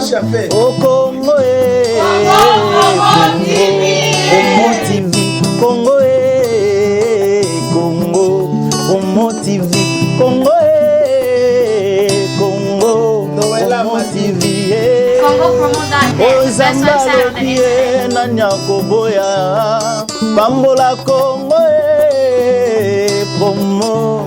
Au Congo, Congo TV, Congo, Congo, Congo TV, Congo, Congo, Congo TV, Ozambalokie na Nyakoboya, Bambola Congo, promo.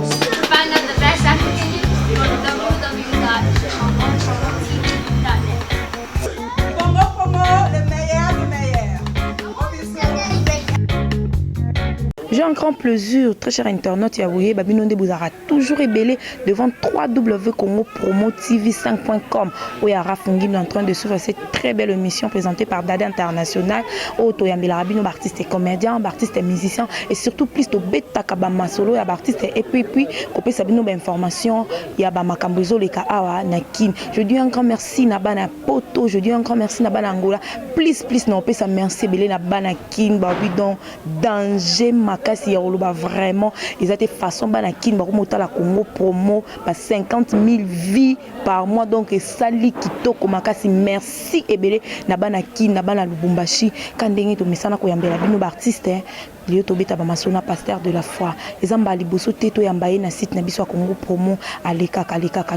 J'ai un grand plaisir, très cher internaute, Yahoué, Babinonde Bouzara, toujours ébellé devant www.congo-tv5.com où Yara Fungim est en train de suivre cette très belle émission présentée par Dada International, Oto Yambela Rabino, artiste et comédien, artiste et musicien, et surtout plus de Beta Kabama Solo, artiste et puis, Kopé Sabino, information, Yaba Makambozo, les Kaawa, Nakin. Je dis un grand merci, Nabana Poto, je dis un grand merci, Nabana Angola, please, non, ça merci, Belé, Nabana Kin, Babidon, danger, Kasi Yaroluba vraiment ils ont été façon banakin bakomota la Congo promo 50 000 vies par mois donc sali kitoko makasi merci ebele na banakin na bana Lubumbashi kandenge to mesana ko yambela bino ba artiste Lio Tobeta Bamasona, pasteur de la foi. Les ambali bosso teto yambaye na site na biso Congo promo aleka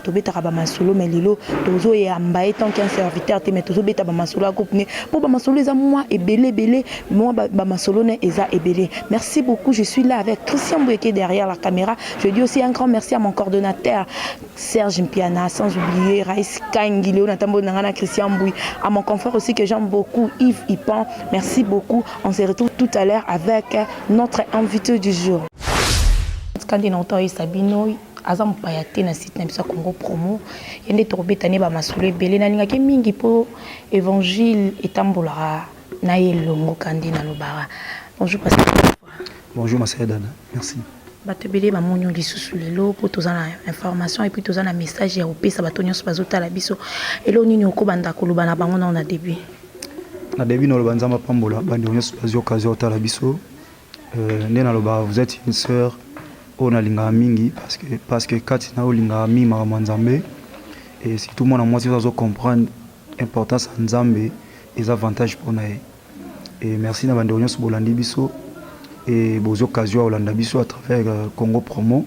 Tobeta Bamasolo mais lilo tozo yambaye tant qu'un serviteur te mais tozo beta Bamasolo groupe ne pour Bamasolo eza moi et belé moi Bamasolo ne eza ebele. Merci beaucoup, je suis là avec Christian Boueke derrière la caméra. Je dis aussi un grand merci à mon coordonnateur Serge Mpiana, sans oublier Raïs Kangileo Natambo Nangana Christian Bouy, à mon confrère aussi que j'aime beaucoup Yves Ipan. Merci beaucoup. On se retrouve tout à l'heure avec notre invité du jour. Quand on entend Sabino, azam payate na site na biso Congo promo, yende tobetane ba masolo ebele na linga ke mingi po évangile etambolara na yelongo kandi na lobara. Bonjour pasteur. Bonjour ma sœur Dana. Merci. Bato ebele ba monyo lisusu lelo po tozana information et puis tozana message ya opesa bato nyonso bazotala biso. Elo nini okobanda koloba na bango na début. Na début no lobanza mapambola bandi nyonso baziokazi otala biso. Nena loba vous êtes une sœur on a linga mingi parce que kati na olinga mingi mama nzambe et si tout le monde a moitié doit comprendre l'importance de nzambe et les avantages pour nae et merci na bandi nyonso bolandi biso et bozo occasion olanda biso à travers Congo promo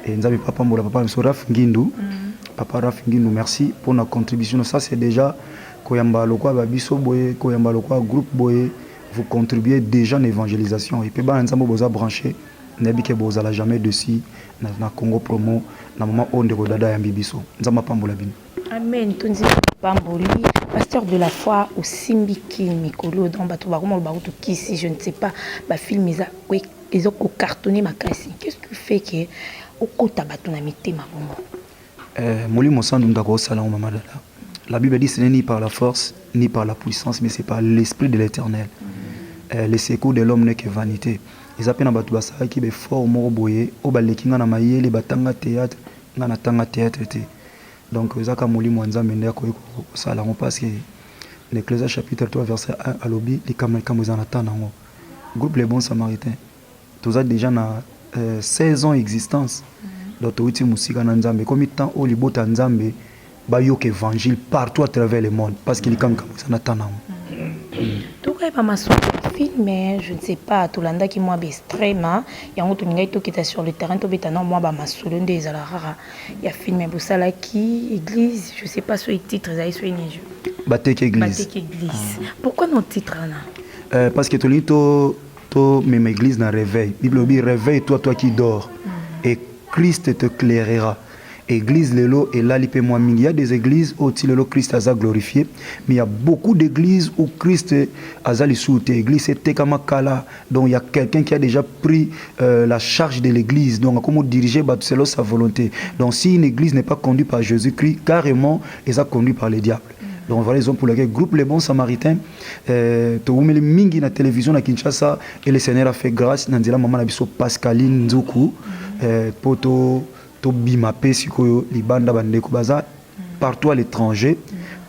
et nzambe papa mbola papa biso Raf Ngindu papa Raf Ngindu merci pour notre contribution. Ça c'est déjà koyamba lokwa ba biso boye koyamba lokwa groupe boye vous contribuez déjà à l'évangélisation et puis bah ensemble vous a branché n'abi que vous allez jamais dessus na Congo promo na moment on de dada ya bibiso nzamba pambola bino amen tonzi pamboli pasteur de la foi au Simbiki Mikolo dans bato ba komo ba to kisi je ne sais pas ba film ils ont cartonné makasi qu'est-ce qui fait que okota bato na mitema bongo molimo sandu ndako sala o mama dada. La Bible dit ce n'est ni par la force ni par la puissance mais c'est par l'esprit de l'Éternel. Les secours de l'homme n'est que vanité. Ils appellent batu basala ki be fort moko boye o balekinga na mayele batanga théâtre ngana tanga théâtre té. Donc zaka molimo nzambe ndako ko sala on parce que l'Ecclésiaste chapitre 3 verset 1 à lobi les kamezana tanango. Groupe les bons samaritains. Tous a déjà na 16 ans existence. Donc outi musika na nzambe comme temps o libota nzambe bayok évangile partout à travers le monde parce qu'il comme ça n'attend. Tout cas pas ma film mais je ne sais pas tout l'anda qui moi extrêmement il y a un autre ninga qui était sur le terrain to betana moi ba masolo des alara il y a film busala qui église je sais pas sur les titres ça sur une Batek église. Pourquoi nos titres là parce que to même église na réveil Bible dit réveille toi qui dors et Christ te éclairera. Église lelo et là lipe moi mingi. Il y a des églises où lelo Christ a glorifié, mais il y a beaucoup d'églises où Christ a soute. Église c'est Tekamakala, donc il y a quelqu'un qui a déjà pris la charge de l'église, donc comment diriger selon sa volonté. Donc si une église n'est pas conduite par Jésus-Christ, carrément, elle est conduite par les diables. Donc voilà les raisons pour lesquelles groupe Les Bons Samaritains, Toumeli Mingi na télévision na Kinshasa et le Seigneur a fait grâce. Nandila maman na biso Pascaline Nzoku, poto bima pesiko libanda bandeko baza partout à l'étranger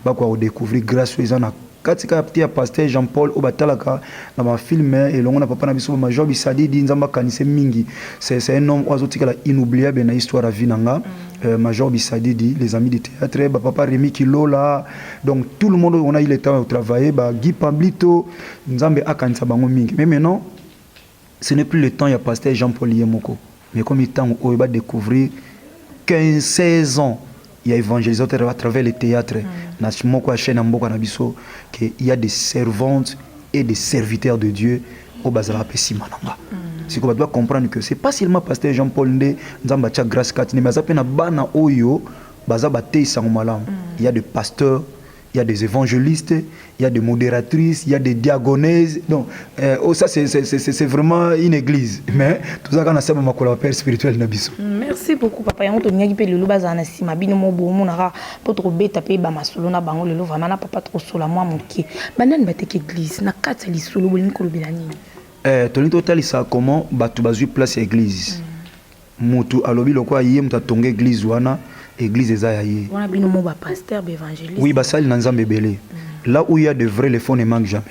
ba quoi découvrir grâce aux na katika ya pasteur Jean-Paul Obatalaka na ma film et longo na papa na biso Major Bisadidi nzamba kanise mingi c'est un homme ozotika la inoubliable na histoire à Vinanga. Major Bisadidi, les amis du théâtre, papa Rémi Kilola, donc tout le monde on a eu le temps de travailler, Guy Pablito, Nzambe akanisa bango mingi. Mais maintenant, ce n'est plus le temps, il y a pasteur Jean-Paul Yemoko. Mais comme il temps où il va découvrir 15-16 ans, il y a évangélisateur à travers le théâtre. Il y a des servantes et des serviteurs de Dieu au Bazala Pessimananga. C'est qu'on doit comprendre que ce n'est pas seulement pasteur Jean-Paul Ndé, Nzambacha Grâce Katine, mais il y a des pasteurs, il y a des évangélistes, il y a des modératrices, il y a des diagonesses. Donc, ça, c'est vraiment une église. Mais tout ça, on a ma collaborateur spirituel. Merci beaucoup, papa. Il y a un peu de l'eau, bazana, si ma bino mo bo monara, pour trop bête, payer ba masolo na bango le lo vraiment na papa trop solo moi mon qui. Banane bateke église, na kata li solo bolini ko bilani. Toni total ça comment batu bazu place église. Mutu alobi lokwa yem ta tonga église wana. Église Esaïe. On a bien nommé pasteur, évangéliste. Oui, ça il n'ensemble belé. Là où il y a de vrais, les fonds ne manquent jamais.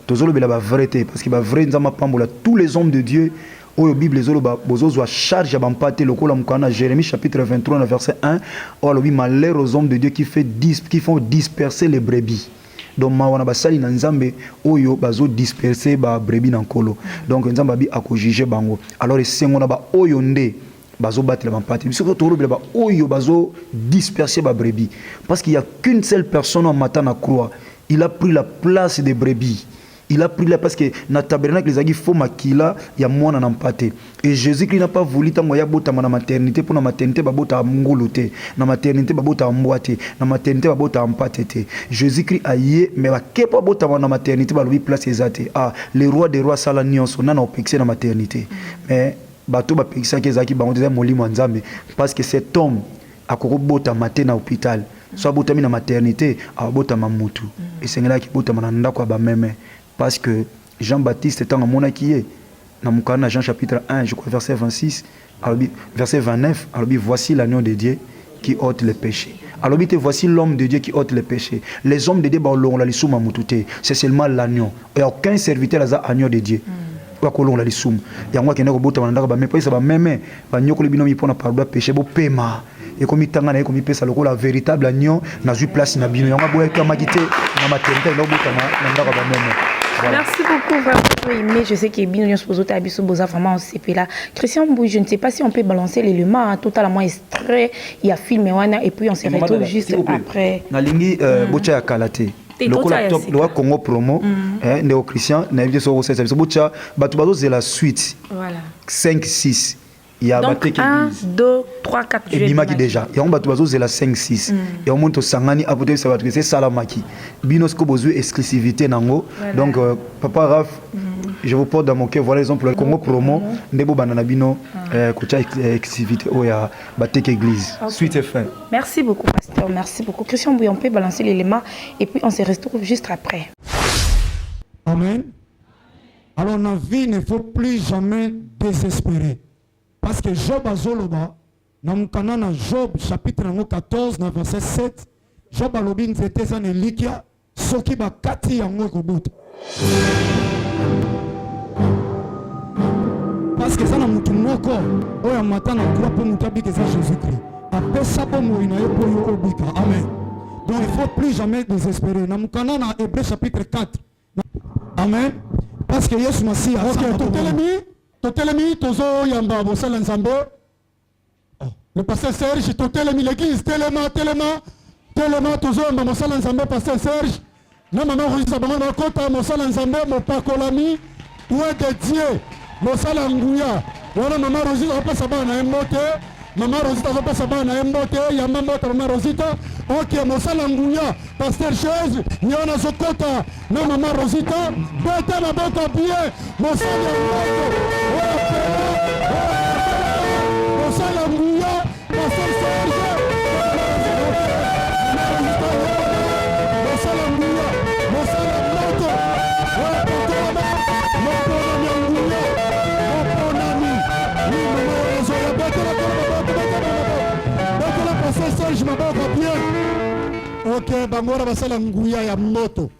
Tous les la vérité parce que la vraie nzamba pambola tous les hommes de Dieu au Bible les oloba bozo a charge à bampater le kola mukana Jérémie chapitre 23 verset 1 oh lobi malheur aux hommes de Dieu qui font disperser les brebis. Donc mawana basali na nzambe oyo bazo disperser ba brebis na nkolo. Donc nzamba bi akojuger bango. Alors esengo na ba oyo nde bazo battre la bampate biso to lobi ba oyo bazo disperser ba brebis parce qu'il y a qu'une seule personne en matin na croix, il a pris la place des brebis. Il a pris là parce que na tabernacle les agi fo makila ya mwana na mpate et Jésus qui n'a pas voulu tango ya bota na maternité pour na maternité babota nguluté na maternité babota mbwate na maternité babota mpatete Jésus Christ aye mais ba kepa bota na maternité ba lobi place ezate le roi des rois sala nyonso na opexé na maternité mais bato ba pexé kezaki bango des molimo nzambe parce que cet homme akoko bota matin na hôpital soit bota na maternité a bota mamutu et sengela ki bota na ndako ba meme. Parce que Jean-Baptiste étant à Monakié, dans Jean chapitre 1, je crois verset 26, verset 29, alors voici l'agneau de Dieu qui ôte les péchés. Alors voici l'homme de Dieu qui ôte les péchés. Les hommes de Dieu, c'est seulement l'agneau. Il n'y a aucun serviteur à l'agneau de Dieu. Il y a un qui et comme il la véritable agneau n'a eu place na bino yanga boya kamagité na maternité na bota na ndaka ba meme. Merci beaucoup, vraiment aimé. Je sais que bien nous supposons t'abisso boza vraiment c'est là. Christian Mbou, je ne sais pas si on peut balancer l'élément totalement extrait, il y a filmé wana et puis on se retrouve juste après. Na lingi bocha ya kalate. Le Congo promo néo Christian na vidéo sur cette bocha batu bazo c'est la suite. Voilà. 5 6 il y a donc 1 2 3 4 et bimaki déjà et on bat bazo c'est la 5 6 et on monte sangani apote ça va être c'est salamaki binosco besoin exclusivité nango donc papa Raf je vous porte dans mon cœur voilà exemple le Congo promo ndebo banana bino kocha exclusivité o ya bateke église suite et fin. Merci beaucoup pasteur, merci beaucoup Christian Bouy, on peut balancer l'élément et puis on se retrouve juste après. Amen. Alors la vie ne faut plus jamais désespérer. Parce que Job a zoloba, dans Job chapitre 14, verset 7, Job a lobi nzete za nelikia, soki ba kati yango kobuta. Parce que ça na mutu moko, oya mata na croix pour mutu abike za Jésus-Christ. Après ça bon moina yo po yo obika. Amen. Donc il faut plus jamais désespérer. Na Hébreu chapitre 4. Amen. Parce que Yesu Massia. OK, Totelemi, Tozo Yamba, Bossel Nzambe. Le pasteur Serge, Totelemi, l'église, Telema, Tozo Yamba, Bossel Nzambe, pasteur Serge. Non, maman, Rosita, maman, Kota, Bossel Nzambe, Mopakolami, Oué de Dieu, Bossel Ngouya. Voilà, maman, Rosita, on passe à bas, on a un moté. Maman Rosita, on passe à bas, on a un moté. Yamba, maman, Rosita. Ok, Bossel Ngouya, pasteur Serge, Nyona Zokota. Non, maman, Rosita, Bata, ma boca, bien, Bossel Ngouya. Ok, bangora basala nguya ya moto.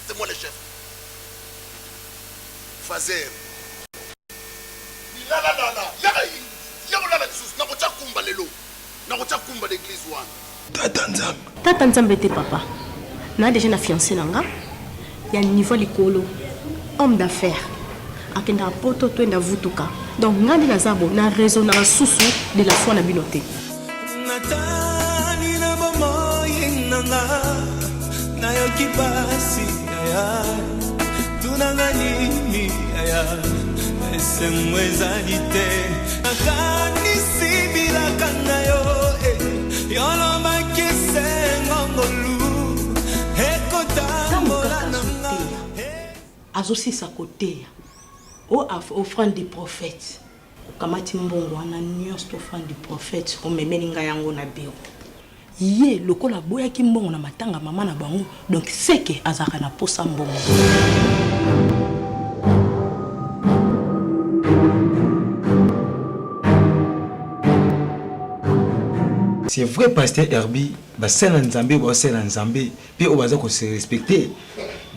C'est moi le chef. Fazer. Tata Nzambe te papa. Na déjà na fiancé nanga. Ya niveau likolo. Homme d'affaires. Akenda poto to enda vutuka. Donc ngandi na zabo na raison na susu de la foi na binote. Natani na bomo yinanga. Na yokibasi ya. Tunanga nini ya. Esemwezalite. Akani sibila kanayo. Yolo makise ngongolu. Ekota molananga. Azosi sa côté. Offrande du prophète. Kamati mbongo wana nyos to offrande du prophète o memeninga yango na bio. Ye lokola boya ki mbongo na matanga mama na bango. Donc c'est que azaka na posa mbongo. C'est vrai pasteur Herbie, ba sel nzambe ba sel nzambe, puis on va se respecter.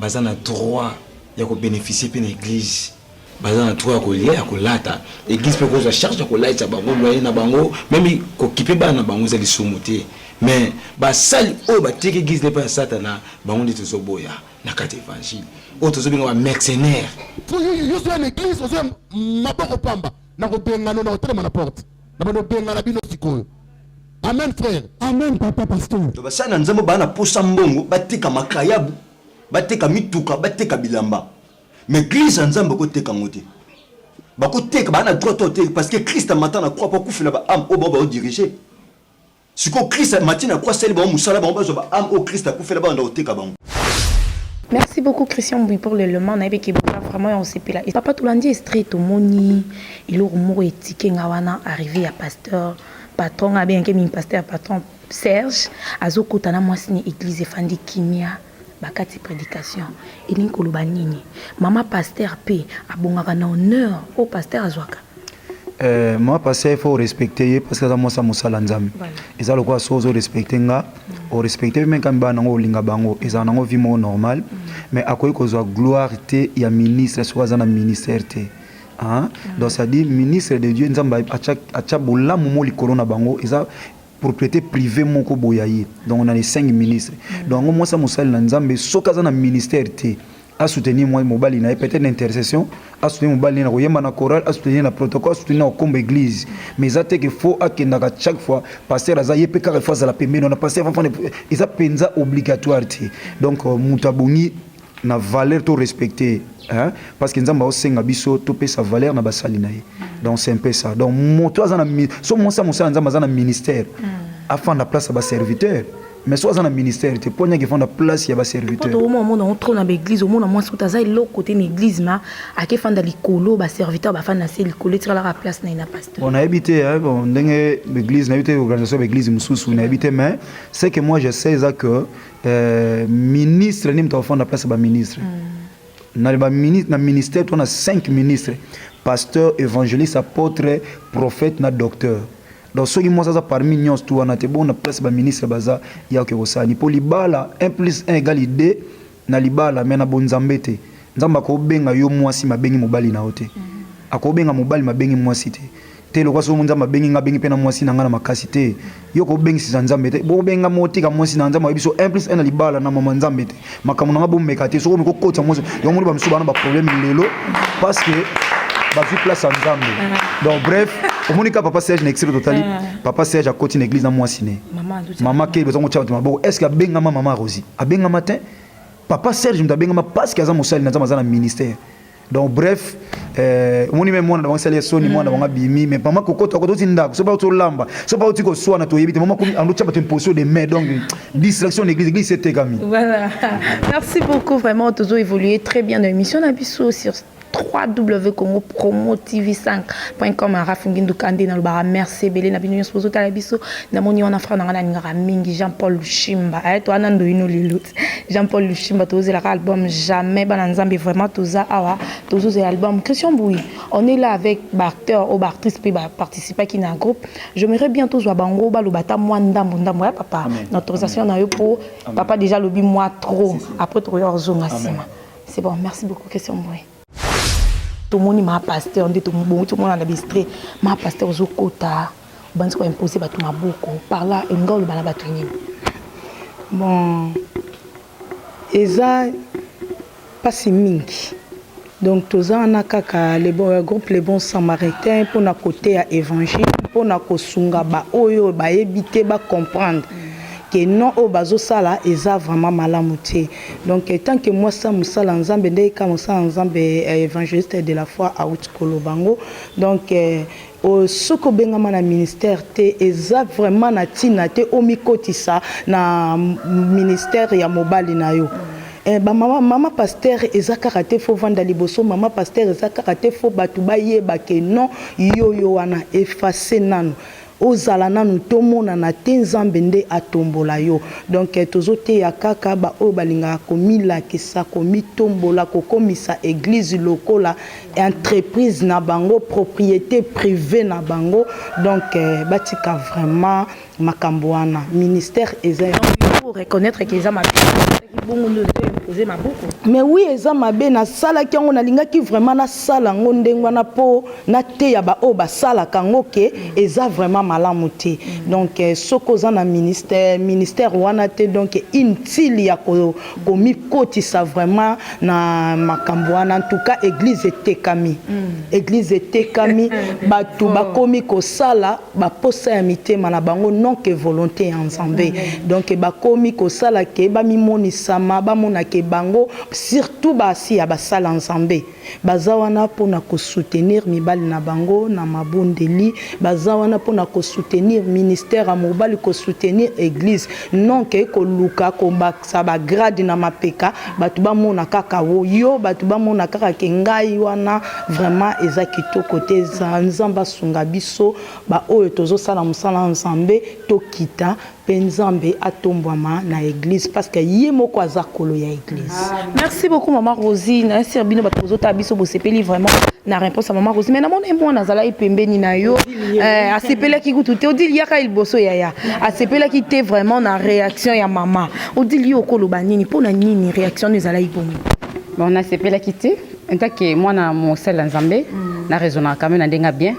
Baza na droit ya ko bénéficier pe na église. Baza na droit ko lier ko lata. Église pe ko za charge ko laita bango loyer na bango, même ko kipe ba na bango za lisumuté. Mais ba sal o ba teke église ne pas satana, bango ndi tozo boya na kati évangile. O tozo binga ba mercenaire. Yo so na église, o so maboko pamba, na ko benga no na hotel na porte. Na bano benga na bino sikoyo. Amen frère. Amen papa pasteur. To basana nzambo bana posa mbongo batika makayabu bateka mituka bateka bilamba. Mais église nzambo ko teka ngote. Ba ko teka bana droit to parce que Christ matin na croix pas kufela ba am o ba diriger. Siko Christ matin na croix sel ba musala ba ba am o Christ kufela ba ndo teka bango. Merci beaucoup Christian Bouy pour l'élément naïve qui vraiment on s'est pila. Et papa Toulandi est straight au moni, il a mot étiqué ngawana arrivé à pasteur patron a bien que min pasteur patron Serge azoko tana mwasini église fandi kimia bakati prédication et koloba nini mama pasteur p abongaka na honneur au pasteur azwaka. Moi pasteur il faut respecter parce que moi ça musala nzambe eza lokwa sozo respecter nga o respecter même quand bana ngo linga bango eza nango vie mo normal mais akoyi kozwa gloire te ya ministre soit na ministère te. Hein? Donc ça dit ministre de Dieu nzamba acha bolamu mo likolo na bango eza propriété privée moko boyaye. Donc on a les 5 ministres. Donc moi ça musala na nzambe sokaza na ministère te à soutenir moi mobali na peut-être l'intercession à soutenir mobali na koyemba na chorale à soutenir la protocole à soutenir comme église mais ça te que faut akenda chaque fois pasteur aza yepe ka fois à la pembe on a passé avant ça penza obligatoire. Donc mutabungi na valeur to respecter hein parce que nzamba osenga biso to pe sa valeur na basali na ye. Donc c'est un peu ça. Donc moto azana so mo sa nzamba azana ministère afin de place à ba serviteur mais soit azana ministère te ponya ki fanda place ya ba serviteur. Au moment on trouve dans l'église au moment moi sous ça l'autre côté de l'église ma a ke fanda likolo ba serviteur ba fanda c'est likolo tira la place na pasteur. On a habité hein bon ndenge l'église na habité organisation l'église mususu na habité mais c'est que moi je sais ça que ministre ni mta fanda place ba ministre. Na ba ministre na ministère on a 5 ministres pasteur évangéliste apôtre prophète na docteur. Donc ceux qui moi ça parmi nous tout on a te bon place ba ministre baza ya ke osani pour libala 1 + 1 = 2 na libala mais na bonzambe te nzamba ko benga yo mwasi mabengi mobali na ote akobenga mobali mabengi mwasi te te lokwa so nzamba bengi nga bengi pena mwasi na ngana makasi te yo ko bengi si nzambe te bo benga motika mwasi na nzamba biso 1 + 1 na libala na mama nzambe te makamu na ngabo meka te so ko kota mwasi yo muri ba msuba na ba problème lelo parce que bazwi place ya nzambe donc bref omonika papa Serge na extrait totali papa Serge akoti na église na mwasi ne mama ke besoin kotia bato maboko est-ce que abengama mama Rosie abengama te papa Serge mutu abengama parce que aza mosali na nzambe aza na ministère donc bref omoni me mwana na bango sali soni mwana bango bimi mais mama kokota kokoti ndako so ba otolamba so ba otiko swana to yebite mama komi ando tia bato imposition de main donc distraction l'église c'était kami voilà merci beaucoup vraiment toujours évolué très bien dans l'émission na biso sur www.congopromotv5.com Rafungindu Kande na lobara merci belé na bino sposo tala biso na moni wana frère na ngara mingi Jean-Paul Lushimba to anando ino lilut Jean-Paul Lushimba toze la album jamais bana nzambe vraiment toza awa tozo album Christian Bouy on est là avec acteur ou actrice puis participer qui na groupe j'aimerais bien tous bango ba lobata moi ndambo ya papa notre autorisation na yo pour papa déjà lobi moi trop après trop zonga sima c'est bon merci beaucoup Christian Bouy tout le monde m'a pasteur tout le monde a bistré m'a pasteur au kota banzi ko imposer batu maboko par là ngolo bala batu ni bon eza pas si mingi donc toza na kaka les bons groupe les bons samaritains pour na côté ya évangile pour na kosunga ba oyo ba ebité ba comprendre que non au bazo sala eza vraiment malamuté donc tant que moi ça musala nzambe ndé ka musala nzambe évangéliste de la foi à Kolobango donc au soko bengama na ministère te eza vraiment na tina te omikotisa na ministère ya mobali na yo mama pasteur eza karaté fo vanda liboso mama pasteur eza karaté fo batu bayeba ke non yo wana effacer nanu ozala nanu tomona na te nzambe nde atombola yo donc tozote ya kaka ba o balinga komilakisa komitombola kokomisa église lokola entreprise na bango propriété privée na bango donc batika vraiment makambo wana ministère eza pour reconnaître que eza mais oui eza mabe na sala ki on alingaki vraiment na sala ngo ndengwa na po na te ya ba o ba sala kango ke eza vraiment malamu te donc soko za na ministère wana te donc inutile ya ko mikotisa vraiment na makambo wana en tout cas église etekami batu bakomi ko sala ba posa ya mitema na bango non que volonté en Nzambe donc bakomi ko sala ke ba mimonisa bamona ke bango surtout basi ya basala Nzambe baza wana pona ko soutenir mibali na bango na mabondeli baza wana pona ko soutenir ministère a mobali ko soutenir église non ke ko luka ko baksa ba grade na mapeka batu bamona kaka yo batu bamona kaka ke ngai wana vraiment eza kitoko te Nzamba sunga biso ba oyo tozo sala musala Nzambe tokita Nzambe atombwama na église parce que yé moko azakolo ya église. Merci beaucoup maman Rosie na serbino batozo tabiso bosepeli vraiment na réponse à maman Rosie mais na mona mwana zala ipembeni na yo asepela ki kutu odili yaka ilboso yaya asepela ki te vraiment na réaction ya maman odili okolo banini pona nini réaction nous zala ibomi bon na sepela ki te enta ke mwana mosala Nzambe na raisonna quand même na ndenga bien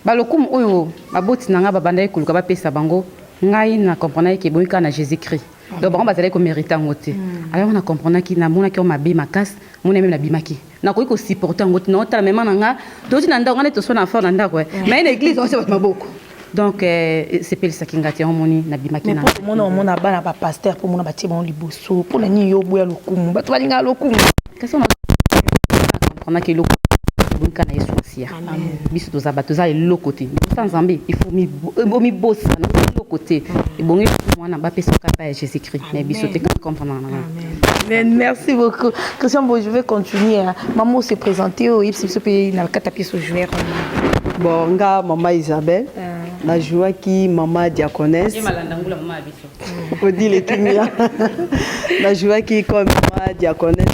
balokum oyo baboti nanga babanda ekuluka bapesa bango ngai na comprendre que bon kana Jésus-Christ donc on va aller comme mériter ngote alors on a comprendre que na mona ki o mabe makas mona même na bimaki na ko supporter ngote na otala même nanga toti na ndako ngane to so na fort na ndako mais l'église on se bat maboko donc c'est pel sakingati on moni na bimaki na mona bana ba pasteur pour mona batie bon liboso pour na ni yo boya lokumu batu balinga lokumu kasi on comprendre que lokumu kana Yesu asia biso toza batoza le côté sans Nzambe il faut mi bossa na le côté et bon mwana ba pesa kapa Jésus-Christ mais biso te comprendre amen merci beaucoup Christian bon je vais continuer maman se présenter au ipsi pe na kata pièce joueur bon nga maman Isabelle na joie qui maman diaconesse et malandangula maman biso odi le kimia na joie qui comme maman diaconesse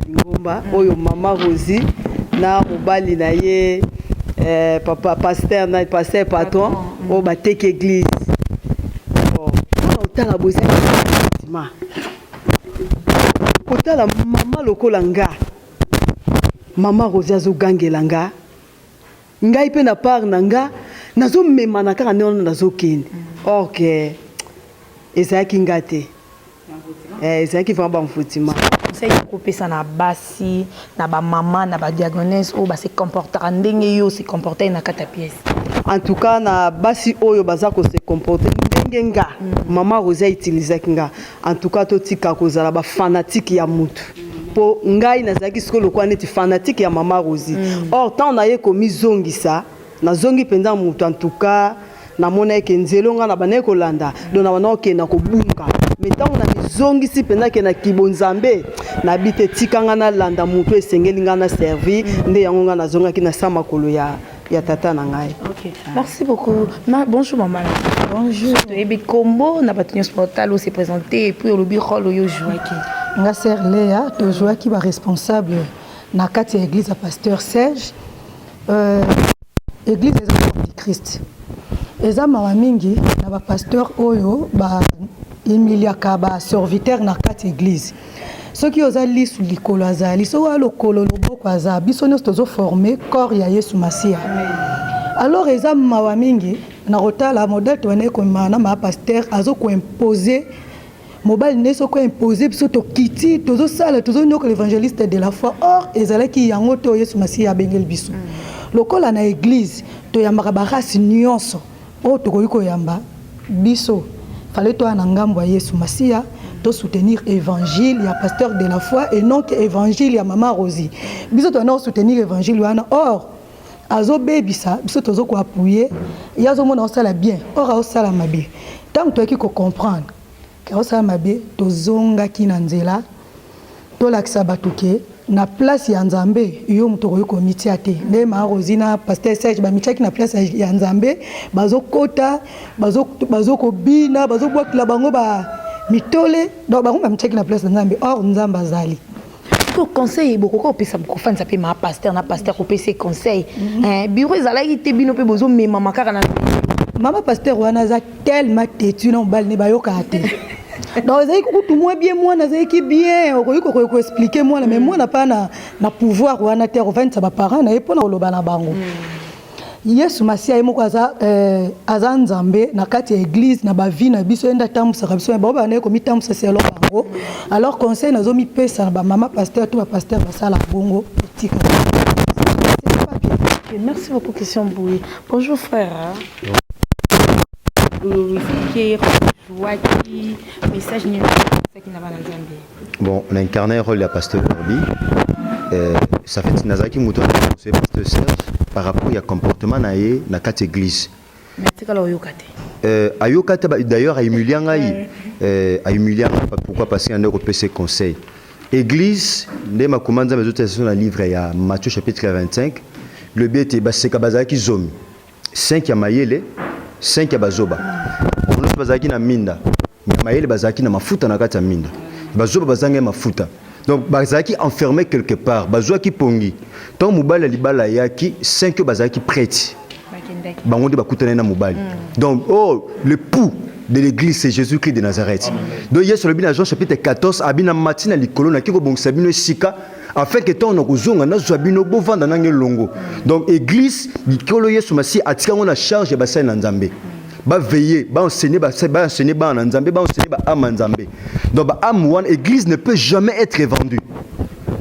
ngomba oyo maman Rosie na mobali na ye papa pasteur na pasteur patron o bateke église bon otala bosi ma otala mama lokola nga mama Rosie azogangela nga ngai pe na part na nga nazomema na kaka ndenge nazokende ok ezalaki nga te ezalaki vraiment bamfutima conseil coupé ça na basi na ba maman na ba diagonesse ou ba se comporter ndenge yo se comporter na kata pièce. En tout cas na basi oyo baza ko se comporter ndenge nga maman Rosia utiliser nga. En tout cas to tika kozala ba fanatique ya mutu. Po ngai nazaki siko lokwa neti fanatique ya maman Rosie. Or tant na ye komi zongisa na zongi penza mutu en tout cas na mona ke nzelo nga na bana ko landa do na bana ke na ko bunga. Mais tant on a zongisi penza ke na kibonzambe na bite tikanga na landa mutu esengeli nga na servi nde yango nga na zonga ki na sama kolo ya tata na ngai. OK. Merci beaucoup. Bonjour maman. Bonjour. Et bien combo na batunion sportal où s'est présenté et puis au lobby rôle yo Joaki. Nga sœur Léa to Joaki ba responsable na kati ya église à pasteur Serge église de Christ. Eza mawa mingi na ba pasteur oyo ba Emilia Kaba serviteur na kati église. Ceux qui osent lire sous likolo azali so wa lokolo loboko aza biso nyonso tozo former corps ya Yesu Masia. Alors eza mawa mingi na rotala modèle to ne ko mana ma pasteur azo ko imposer mobile ne so ko imposer biso to kiti tozo sala tozo nyoko l'évangéliste de la foi. Or ezalaki yango to Yesu Masia bengel biso. Lokola na église to yambaka barasi nyonso o to ko yamba biso fallait toi na ngambo ya Yesu Masia to soutenir évangile ya pasteur de la foi et non que évangile ya maman Rosie. Biso to na soutenir évangile wana. Or azo bebisa biso tozo ko appuyer yazo mona osala bien or osala mabe. Tant toi qui ko comprendre que osala mabe tozonga ki na nzela to lakisa batuke na place ya Nzambe yo mutoko ko mitia te ne ma Rosie na pasteur Serge ba mitia ki na place ya Nzambe bazo kota bazo ko bina bazo bwakila bango ba mitole donc bango ba mitia ki na place ya Nzambe or Nzamba zali ko conseil beaucoup ko pesa beaucoup fan sapé ma pasteur na pasteur ko pesa conseil bureau ezalaki te bino pe bozo mema makaka na mama pasteur wana za tellement têtu na bal ne bayoka te. Donc ezali ko tout moi bien moi na zaki bien ko expliquer moi mais moi na pas na pouvoir wana te revendre sa ba parents na epona loba na bango. Yesu Masia yemoko aza Nzambe na kati ya église na ba vie na biso enda tambusa biso ba na ko mitambusa selo bango. Alors conseil nazo mi pesa na ba mama pasteur tout ba pasteur ba sala bongo tika. Merci beaucoup Christian Bouy. Bonjour frère. Bon, on a incarné un rôle de pasteur Herbie. Ça fait que Nazaki Mouton, c'est pasteur Serge par rapport au comportement na quatre églises. Ayokate d'ailleurs à humilier pourquoi parce qu'il y a un PC conseil. Église, les ma commande mes autres dans le livre il y a Matthieu chapitre 25. Le but est c'est kabazaki zomi. 5 ya mayele, 5 ya bazoba. On a bazaki na minda. Mayele bazaki na mafuta na kata minda. Bazoba bazanga mafuta. Donc bazaki enfermé quelque part, bazoa ki pongi. Tant mobile libala yaki 5 bazaki prêtre. Bango de bakutana na mobile. Donc le pouls de l'église c'est Jésus-Christ de Nazareth. Donc hier sur le bin Jean chapitre 14 abina matina likolo na kiko bongisa bino sika afin que ton okozonga na zwabino bovanda na ngelongo. Donc église likolo Yesu Masi atika ngona charge ba sa na Nzambe. Ba veiller, ba enseigner ba enseigner ba na Nzambe, ba enseigner ba am Nzambe. Donc ba am one église ne peut jamais être vendue.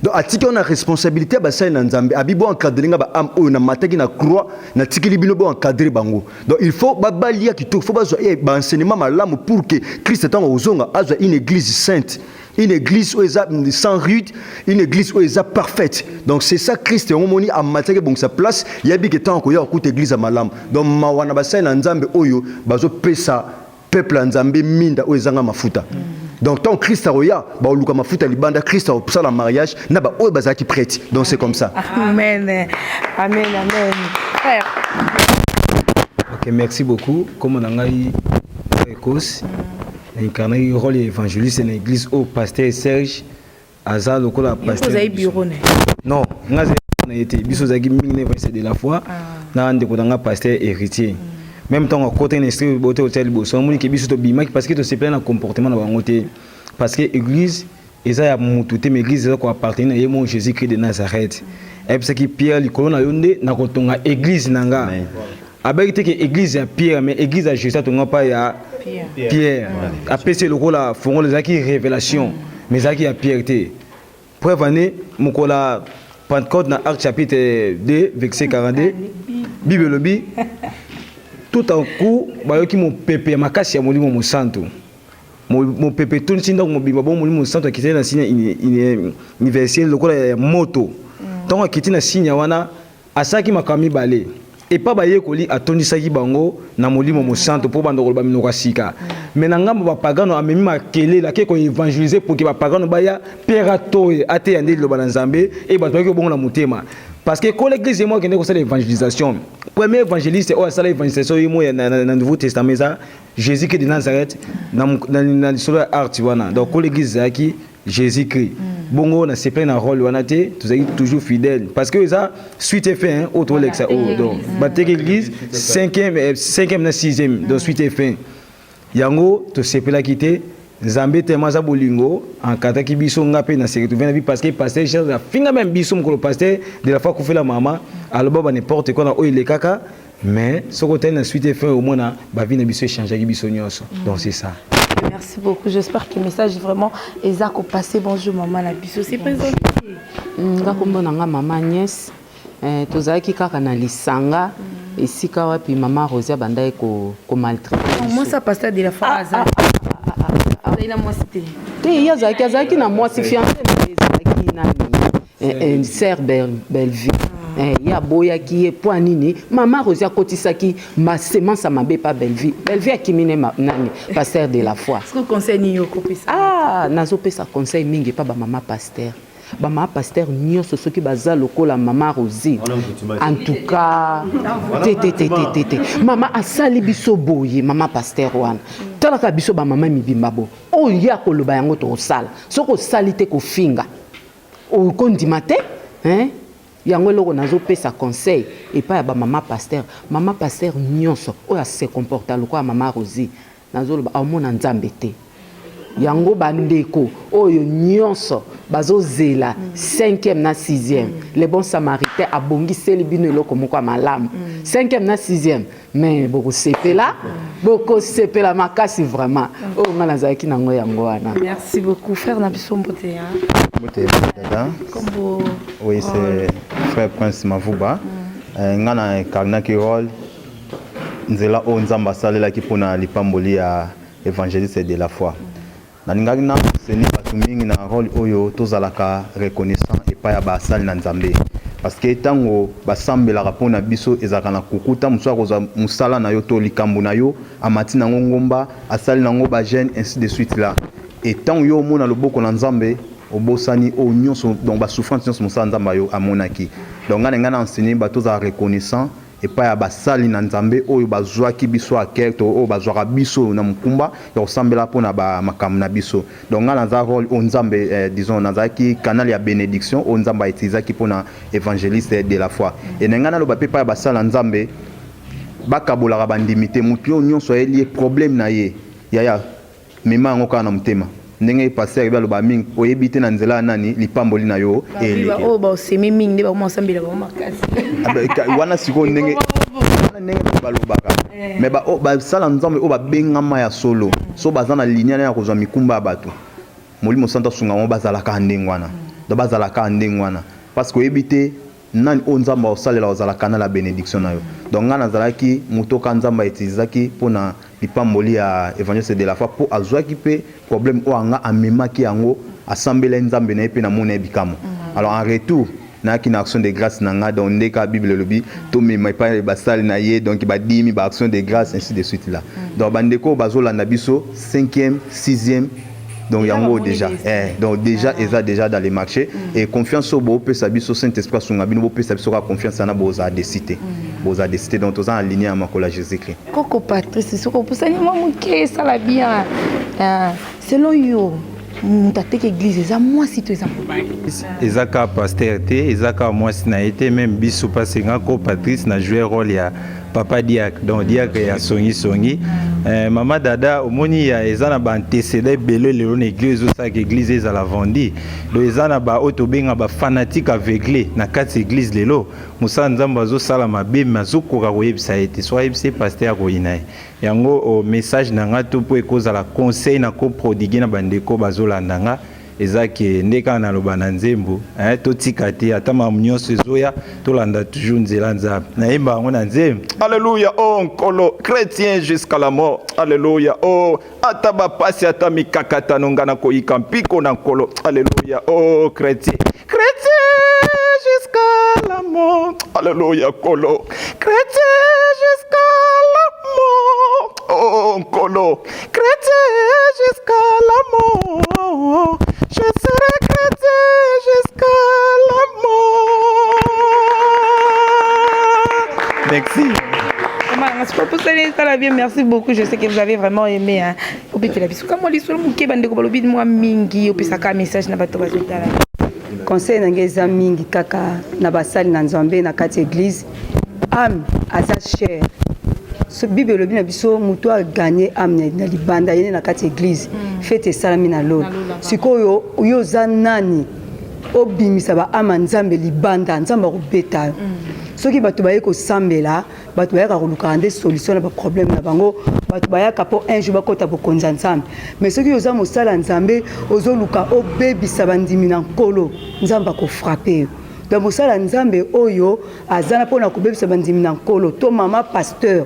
Donc atika on a responsabilité ba sa na Nzambe. Abibo encadrer nga ba am o na mataki na croix na tikili bino bo encadrer bango. Donc il faut ba balia kitoko, faut ba ba enseignement malamu pour que Christ tant ozonga azwa une église sainte. Une église où est sans ride, une église où est parfaite. Donc c'est ça Christ on moni a matake bon sa place, il y a bi que tant ko ya ko église à malam. Donc mawana basai na Nzambe oyo bazo pesa peuple Nzambe minda o ezanga mafuta. Donc tant Christ roya ba oluka mafuta libanda Christ au ça la mariage na ba o bazaki prêtre. Donc c'est comme ça. Amen. Amen amen. Frère. OK, merci beaucoup. Comme on a eu écosse incarné le rôle évangéliste dans l'église au pasteur Serge Aza lokola pasteur. Vous avez bureau non, on a été biso zaki mingi c'est de la foi na ndeko nga pasteur héritier. Même temps côté instruit boté hôtel boso moni ke biso to bima parce que to se plaît na comportement na bango te parce que église eza ya mutu te mais église eza ko appartenir à mon Jésus-Christ de Nazareth. Et puis qui Pierre likolo na yonde na kotonga église nanga. Avec que église ya Pierre mais église à Jésus to nga pas ya Pierre. Après c'est le rôle la fongo les aki révélation mais zaki ya Pierre té. preuve année mokola Pentecôte dans Acte chapitre 2 verset 42 Bible lobi tout en coup bayoki mon pépé makasi ya molimo mo santo mon pépé tout nsinda mo bimba bon molimo santo qui était dans signe universel lokola moto donc qui était dans signe wana asaki makami balé et pas baye koli atondisaki bango na molimo mo santo po bando koloba minoko sika mais na ngambo ba pagano amemi makele la ke ko évangéliser pour que ba pagano baya perato ate yande loba na Nzambe et ba toki bongo na mutema parce que quand l'église est moi qui est dans l'évangélisation premier évangéliste ou à l'évangélisation il y a dans le Nouveau Testament ça Jésus qui de Nazareth dans l'histoire art wana donc quand l'église est qui Jésus-Christ bongo na c'est plein rôle wana té tu es toujours fidèle parce que ça suite et fin autre l'ex donc batte l'église 5e na 6e donc suite et fin yango to c'est là quitter Nzambe tellement za bolingo en kataki biso ngape na se retrouver na vie parce que pasteur Charles a finga même biso mko pasteur de la fois qu'on fait la maman alors ba n'importe quoi na o il kaka mais ce côté na suite et fin au moins ba vie na biso changer biso nyonso donc c'est ça. Merci beaucoup. J'espère que le message vraiment est à passer. Bonjour maman la biso c'est présenté. Ngakombo nanga maman Niès tozaki kaka na lisanga esika wapi maman Rosia bandaye ko maltraiter. Moi ça pasteur de la fois il y a na moi si fiancé na sœur Belleville il y a boya qui est point nini maman Rosia kotisaki ma semence à ma pas Belleville qui mine nani pasteur de la foi ce que conseil ni yoko pesa nazo pesa conseil mingi pas ba maman pasteur ba maman pasteur nyonso soki baza lokola maman Rosie en tout cas maman asali biso boye maman pasteur wana talaka biso ba maman mibimba bo o ya koloba yango to sala soko salite ko finga o kondima te yango loko nazo pesa conseil et pas ba maman pasteur nyonso o ya se comporta lokola maman Rosie nazo loba amona Nzambe te yango bandeko oyo nyonso bazozela 5e na 6e les bons samaritains abongiseli bino eloko moko malamu 5e na 6e mais boko sepela makasi vraiment oh ngana zaki nango yango wana. Merci beaucoup frère na biso mbote dada oui c'est frère Prince Mavuba ngana karna ki rôle nzela o Nzamba salela ki pona lipamboli ya évangéliste de la foi nalingaki na seni bato mingi na rôle oyo tozalaka reconnaissant epai ya basali na Nzambe parce que tango basambelaka mpona biso ezalaka na kukuta mosu akozwa mosala na yo to likambo na yo amati nango ngomba asali nango bagene ainsi de suite là et tango yo omona loboko na Nzambe obosani oyo nyonso donc basouffrance nyonso mosala Nzambe yo amonaki donc nga na enseigné bato tozala reconnaissant epai ya basali na Nzambe oyo bazwaki biso aker to oyo bazwaka biso na mokumba ya kosambela mpona makambo na biso donc nga naza rôle oyo Nzambe disons nazalaki canal ya bénédiction oyo Nzambe autilisaki mpona évangéliste de la foi et na nga naloba mpe epai ya basali na Nzambe bakabolaka bandimi te motu oyo nyonso ayeli ye problème na ye yaya mema yango kaka na motema ndenge pasteur baloba mingi oyebi te na nzela nani lipamboli na yo eleki o ba osemi mingi nde ba mosambela ba makasi wana siko ndenge balobaka mais ba sala Nzambe o ba bengama ya solo so bazana linia ya kozwa mikumba ya bato molimo santa sunga mo bazalaka ndenge wana do bazalaka ndenge wana parce que oyebi te nani o Nzamba osalela ozalaka na la bénédiction na yo donc nga nazalaki motoka Nzamba etilizaki mpona lipamboli ya évangéliste de la foi po azwaki pe problème o anga amemaki yango asambela Nzambe na ye pe na mona ebikamo alors en retour naki na action de grâce nanga donc ndeka Bible lobi to mema pa basali na ye donc badimi ba action de grâce ainsi de suite là donc bandeko bazolanda biso 5e 6e donc yango déjà donc déjà eza déjà dans les marchés et confiance au beau peut sabiso Saint-Esprit sunga bino beau peut sabiso ka confiance na boza décider donc tous en aligné à makola Jésus-Christ Coco Patrice soko posani moi muke ça la bien selon yo mutate que église eza moi si tu eza ezaka pasteur te ezaka moi si na été même biso parce nga ko Patrice na jouer rôle ya papa diak donc diak ya songi mama dada omoni ya ezana ba antécédent belé le l'église ou ça église eza la vendi do ezana ba otobenga ba fanatique aveuglé na kati église lelo musa Nzamba zo sala mabe mazuko ka koyebisa ete so yebise pasteur ko inaye yango o message nanga to po ekoza la conseil na ko prodiguer na bandeko bazolandanga ezaki ndeka na loba na nzembo totika te ata mamu nyonso ezoya tolanda toujours nzela nzambe nayemba yango na nzembo. Alléluia, oh nkolo chrétien jusqu'à la mort. Alléluia, oh ata bapasi ata mikakatano nga na koyika mpiko na nkolo. Alléluia, oh chrétien jusqu'à la mort. Alléluia, kolo chrétien jusqu'à la mort. Oh nkolo chrétien jusqu'à la mort. Je serai chrétien jusqu'à la mort. Merci. Merci beaucoup. Je sais que vous avez vraiment aimé. Conseil nangeza mingi kaka na basali na nzambe na kati église âme aza cher. So Bible lobi na biso muto a gagné âme na libanda yene na kati église. Fete salami na lolo. Sikoyo yo za nani obimisa ba âme nzambe libanda nzamba kubeta. Soki bato baye ko sambela bato baye ka koluka ande solution na ba problème na bango bato baye ka po un jour bakota bokonza nzambe mais soki oza mosala nzambe ozoluka obebisa bandimi na nkolo nzamba ko frapper dans mosala nzambe oyo azana pona kobebisa bandimi na nkolo to mama pasteur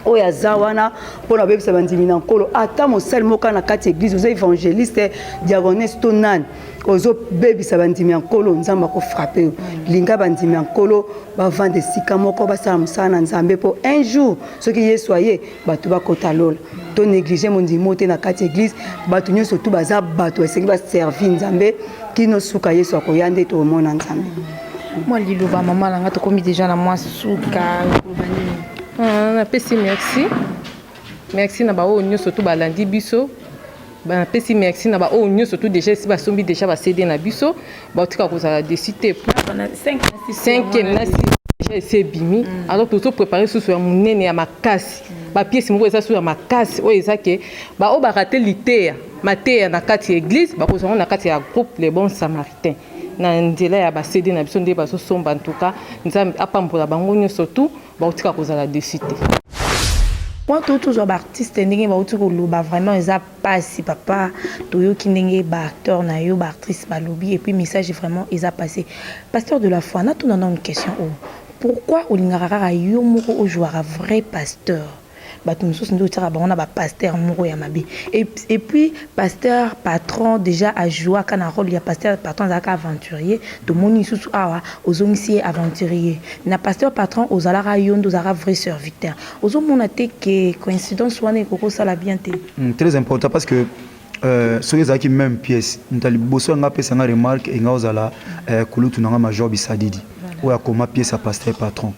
oyo aza wana mpona bebisa bandimi na nkolo ata mosali moka na kati église oza évangéliste diaconesse to nani ozo bebisa bandimi ya nkolo nzambe akofrape linga bandimi ya nkolo bavanda esika moko basala mosala na nzambe mpo un jour soki yesu aye bato bakota lola to néglige mondimo te na kati église bato nyonso tu baza bato esengi baservi nzambe kino suka yesu akoya nde tomona nzambe moi liloba mama nanga tokomi déjà na mwa suka napesi merci na bao nyonso tu balandi biso napesi merci na bao nyonso tu déjà si basombi déjà basede na biso baotika kozala desite 5e nasi déjà ese bimi alors tozo préparer susu ya munene ya makasi bapiesi moko eza susu ya makasi oyo eza ke bao barate liteya mateya na kati ya église bakozango na kati ya groupe les bons samaritains na nzela ya basede na biso nde bazosomba ntuka nzambe apambola bango nyonso tu baotika kozala desite. Moi toujours artiste ndenge bauti koloba vraiment eza passé papa toyoki ndenge ba acteur na yo ba actrice balobi et puis message vraiment eza passé. Pasteur de la foi na tout une question pourquoi olingaka yo moko o jouer un vrai pasteur bato mosusu nde otiaka bango na bapasteur moko ya mabe et puis pasteur patron déjà ajoaka na rôle ya pasteur patron azalaka aventurier tomoni lisusu awa ozongisi ye aventurier na pasteur patron ozalaka yo nde ozalaka vrai serviteur ozomona te ke coïncidence wana ekokosala bien te. Très important parce que soki ezalaki même pièce moto liboso yanga apesanga remarque enga ozala kulutu nanga major bisadidi oyo akoma pièce ya pasteur patron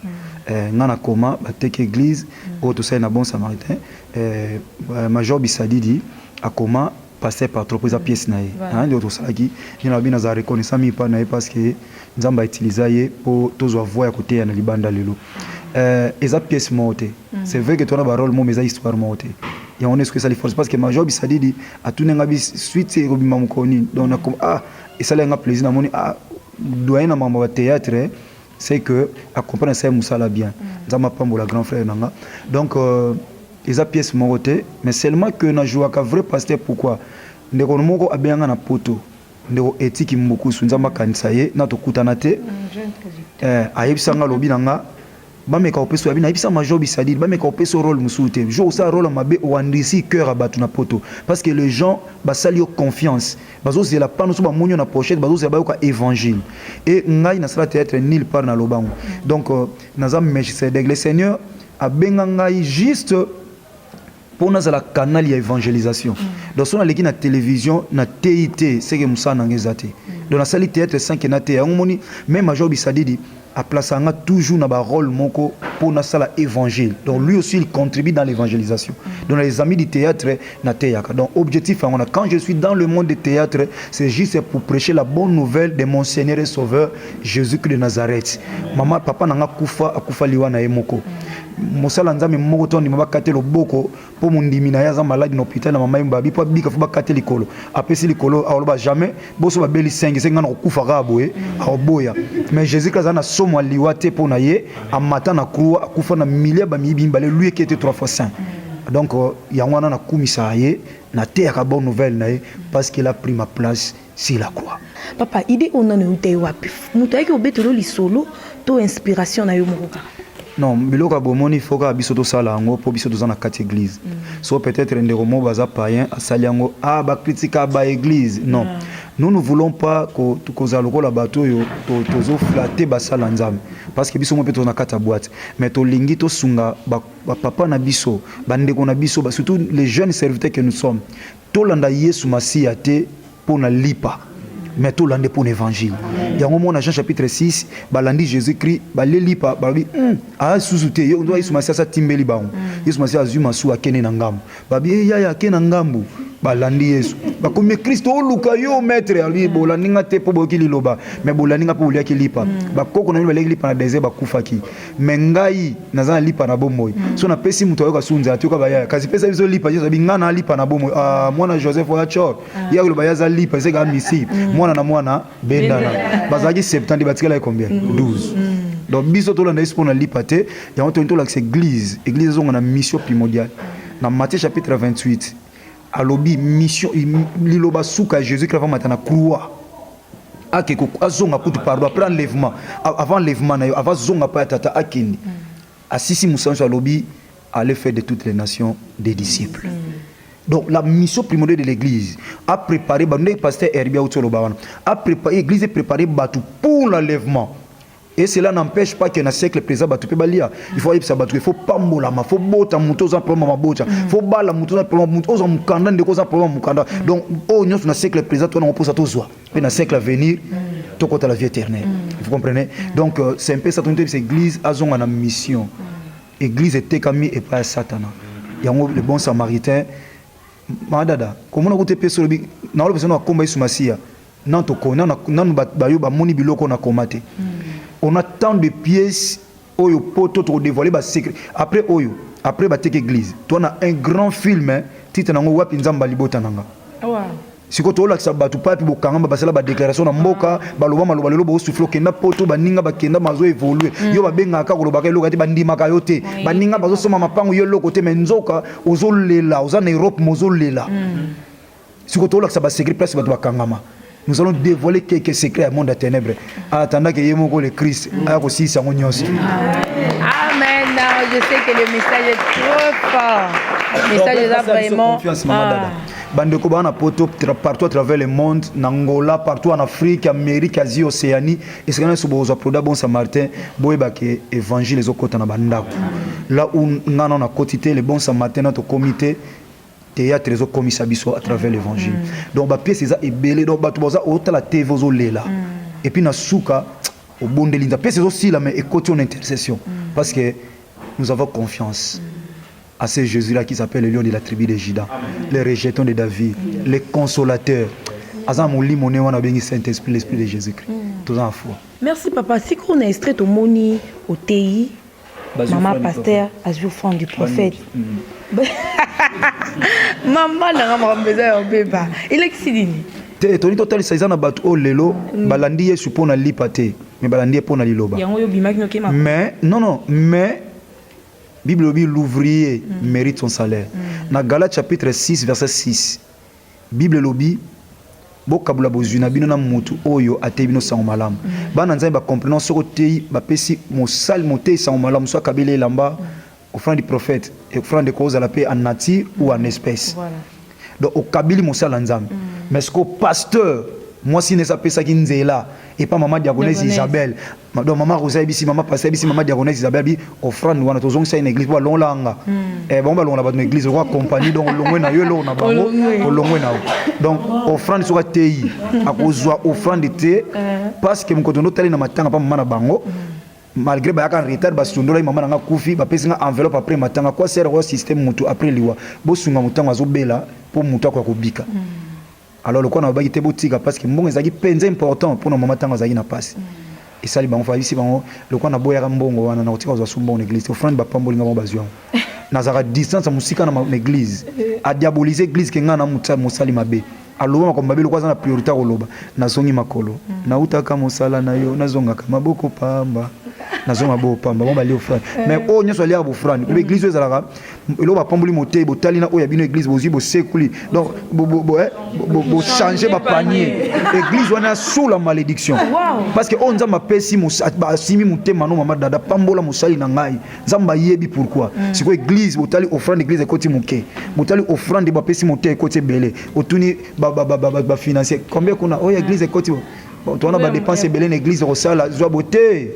nga na koma bateki église oyo tosali na bon samaritain major bisadidi akoma pasteur patron po eza pièce na ye nde oyo tosalaki ye na babi nazala reconnaissant mingi mpa na ye parce que nzambe autiliza ye mpo tozwa voi ya koteya na libanda lelo eza pièce moko te c'est vrai que tona barole moko eza histoire moko te yango nde soki esali force parce que major bisadidi atunenga suite ekobima mokoni donc nakoma esali yanga plaisir namoni doyen na mambo ya théâtre c'est que accompagner ça musala bien nzamba pambola grand frère nanga donc eza pièce moko te mais seulement que na jouaka vrai pasteur pourquoi ndeko moko abenga na poto ndeko etiki mbokusu nzamba kanisa ye na tokutana te ayebisanga lobi nanga bameka opeso ya bina ayebisa major bisadidi bameka opeso rôle mususu te jour osa rôle mabe oandisi cœur à batu na poto parce que les gens basali yo confiance bazozela pano so bamonyo na pochette bazozela bayoka évangile et ngai na sala théâtre nulle part na lobango donc naza magicien le Seigneur abenga ngai juste pour nazala canal ya évangélisation donc so na leki na télévision na TIT c'est que musana ngezate donc na sali théâtre 5 na te ngomoni même major bisadidi a placé toujours dans un rôle pour la évangile. Donc lui aussi il contribue dans l'évangélisation. Donc les amis du théâtre na théâtre. Donc objectif quand je suis dans le monde du théâtre, c'est juste pour prêcher la bonne nouvelle de mon Seigneur et Sauveur Jésus-Christ de Nazareth. Maman papa nanga akufa liwa na emoko. Mosala nzambe moko to ndima bakate loboko po mundimi na yaza malade na hôpital na mama yimba bipo bika fu bakate likolo apesi likolo aloba jamais boso ba beli 5 ngana kokufa kaboye aboya mais Jésus Christ na somo liwate po na ye amata na croix akufa na milliers ba mibi mbale lui qui était 3 fois saint donc yango na kumisa ye na terre bonne nouvelle na parce qu'il a pris ma place sur la croix. Papa, idée on a eu des wapi. Mutai ki obetolo li solo to inspiration na yo moko. Non, biloko bomoni faut ka biso to sala ngo po biso to za na kati église. So peut-être ndeko mo baza païen asali ngo ba critique ba église. Non. Nous voulons pas que kozala lokola bato yo tozo flatter basala nzambe parce que biso mo pe to na kata boîte mais to lingi to sunga ba papa na biso bandeko na biso surtout les jeunes serviteurs que nous sommes to landa Yesu Masia te pour na lipa mais tout l'année pour l'évangile. Il y a un moment dans Jean chapitre 6, balandi Jésus-Christ, baleli pa babi a suzute yo ndo Yesu Masia sa timbeli baon. Yesu Masia azuma su akene na ngambo. Babi ya akene na ngambo. Balandi Yesu. Bakomi Kristo luka yo maître ali bolandi ngate po bokili loba mais bolandi nga po bolia kilipa. Bakoko na yo baleki lipa na désert bakufaki. Mengai nazana lipa na bomoy. So na pesi muto yo kasunza atuka baya. Kasi pesa biso lipa Yesu binga na lipa na bomoy. Mwana Joseph wa chor. Ya lo baya za lipa seka misi. Mwana na mwana bendana. Bazaki 70 batikala combien? 12. Donc biso to landa espo na lipa te. Ya on to la église. Église zo na mission primordiale. Dans Matthieu chapitre 28 alobi mission liloba suka Jésus qui va matana croix akeko azonga kutu pardon après enlèvement avant enlèvement na yo avant zonga pa tata akini asisi musanjo alobi aller faire de toutes les nations des disciples. Donc la mission primordiale de l'église a préparé bandé pasteur Herbia Utoloba a préparé l'église préparé batu pour l'enlèvement. Et cela n'empêche pas que dans le siècle présent, il faut que ça il faut pas mouler, il faut bota mutoza problème mabocha, il faut bala mutoza problème mutoza mukanda de cause problème mukanda. Donc au dans le siècle présent, on a posé à tous. Mais dans le siècle à venir, tout côté la vie éternelle. Vous comprenez? Donc c'est un peu ça. Cette église a une mission. Église était comme et pas Satan. Il y a le bon Samaritain. Madada, comment on a goûté sur le big? Non, le besoin de combattre sur Massia. Non, to connaît, non, bayo ba moni biloko na komate. On a tant de pièces oyo poto to dévoiler ba secret. Après oyo, après ba tek église. Toi on a un grand film titre nango wapi nzamba libota nanga. Wow. Siko to la sabatu papi bokanga ba sala ba déclaration na mboka ba loba maloba lelo bo soufflo kenda poto ba ninga ba kenda mazo évoluer. Yo ba benga ka koloba ka lokati ba ndima ka yote. Ba ninga bazo soma mapango yo lokote menzoka ozolela, oza na Europe mozolela. Siko to la sabatu secret place ba kangama. Nous allons dévoiler quelques secrets au monde des ténèbres. En attendant que Yémoko le Christ a aussi sa monios. Amen. Je sais que le message est trop fort. Le message est vraiment. Confiance, Bandeko bana poto partout à travers le monde, Angola, partout en Afrique, Amérique, Asie, Océanie. Et c'est quand même ce beau proda bon Samaritain, boeba que évangile les autres na bandako. Là où on a quotité le bon Samaritain notre comité. Théâtre les autres commis à travers l'évangile. Donc ma pièce est belé donc batu boza autant la TV là. Et puis na souka au bon de l'inda pièce aussi là mais écoutez en intercession parce que nous avons confiance à ce Jésus là qui s'appelle le lion de la tribu de Juda, le rejeton de David, le consolateur. Azamuli moné wana bengi Saint-Esprit l'esprit de Jésus-Christ. Tout en foi. Merci papa. Si on est extrait au moni au TI maman pasteur Azio front du prophète. Maman n'a pas besoin de bébé. Il est sidini. Toni total saisana batu o lelo balandi Yesu pona lipate mais balandi pona liloba. Mais mais Bible dit l'ouvrier mérite son salaire. Dans Galates chapitre 6 verset 6. Bible lobi bokabula bozuna bino na mutu oyo atebino sango malamu. Bana nzambe ba comprenant soko tei ba pesi mosal moté sango malamu so kabele lamba offrande du prophète et offrande de cause à la paix en nature ou en espèce. Voilà. Donc au kabili mosal nzambe. Mais ce que pasteur moi si ne ça pesa ki nzela et pas maman diaconesse Isabelle. Donc maman Rosa bisi maman pasteur bisi maman diaconesse Isabelle bi offrande wana tozong sa une église ba longa. Et bon ba longa ba église roi compagnie donc longwe na yo lo na bango longwe na. Donc offrande sur tei akozwa offrande te parce que mkoto no tali na matanga pa maman na bango. Malgré bayaka retard basundola maman nga kufi ba pesinga enveloppe après matanga quoi sert au système mutu après liwa bosunga mutango azobela pour mutu kwa kubika. Alors le quoi na ba ite botika parce que mbongo ezaki penza important pour na maman tanga zaki na passe. Et ça li bango fa ici bango le quoi na boya mbongo wana na otika za sumba en église offrande ba pambolinga ba bazwa. Nazara distance musika na église a diaboliser église kenga na muta musali mabe. Aloba ko mabelo kwa na priorité ko loba na zongi makolo na utaka musala na yo na zonga kama boko pamba nazonga bo pamba bon bali offrande mais o nyoso ali offrande ko église ezalaka elo ba pamboli moté bo talina o ya bino église bozi bo sekuli donc bo changer ba panier église wana sous la malédiction parce que on nzamba pesi ba simi mutema no mama dada pambola mosali na ngai nzamba yebi pourquoi c'est quoi église bo tali offrande église ekoti muke bo tali offrande ba pesi moté ekoti belé otuni ba financer combien kuna o église ekoti tu as des dépenses belé une église rosala zoa beauté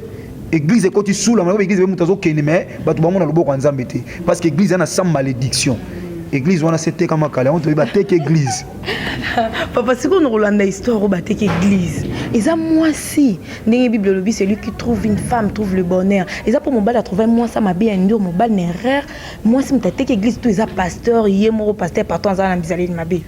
église ekoti sous la église be mutazo kene mais batu ba mona loboko nzambe te parce que église ana sans malédiction église wana c'était comme kala on te ba teke église papa c'est qu'on rolanda histoire au batek église et ça moi si dans Bible le celui qui trouve une femme trouve le bonheur et ça pour mon bal a trouvé moi ça m'a bien ndur mon bal n'est rare moi si m'take église tout ça pasteur yé mo pasteur partant dans la bizalé ma bé.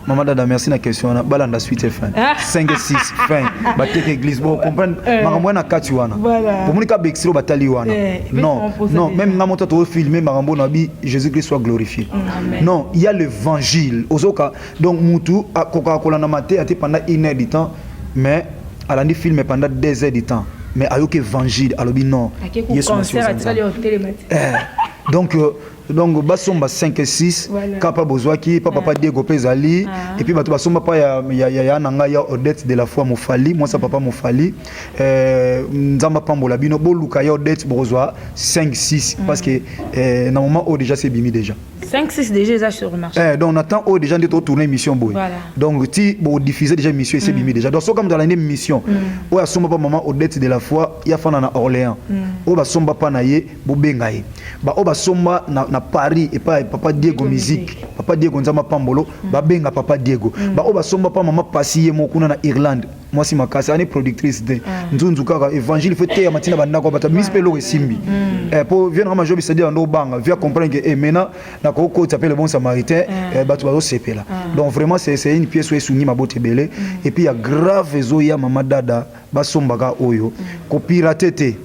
Maman Dada, merci la question. Balanda suite et fin. 5 et 6 fin. Batek église. Bon, comprendre. Marambo na kati wana. Pour moi, il y a batali wana. Non, non. Même quand on filmer Marambo Nabi, Jésus-Christ soit glorifié. Non, il y a l'évangile. Ozoka. Donc, Moutou, à Coca-Cola Namate, a été pendant 1 heure de temps, mais elle a dit filmer pendant 2 heures de temps. Mais avec l'évangile, alors non. Donc basomba 5 et 6 kapa bozwaki papa Diego Pezali et puis bato basomba pa ya nanga ya Odette de la foi Mofali moi ça papa Mofali nzamba pambola bino boluka ya Odette bozwa 5 6 parce que na moment où déjà c'est bimi déjà 5-6 déjà sur le marché. Donc on attend déjà de tourner émission boy. Donc si vous diffusez déjà émission et c'est bimi déjà. Donc so comme dans l'année émission où asomba pas maman Odette de la foi ya fana na Orléans. Où basomba pa na ye bo bengaye. Ba o basomba na Paris et pas papa Diego musique. Papa Diego nzama pambolo ba benga papa Diego. Ba o basomba pa maman Pasiye mokuna na Irlande. Moi si makasa ani productrice de nzunzu kaka évangile fait te matina banda ko bata miss pelo simbi. Pour viendre ma job c'est-à-dire ndo banga via comprendre que maintenant na ko s'appelle le bon samaritain batu bazo sepela. Donc vraiment c'est une pièce où est soumis ma bote belé et puis il y a grave ezoya mama dada basombaka oyo ko pirater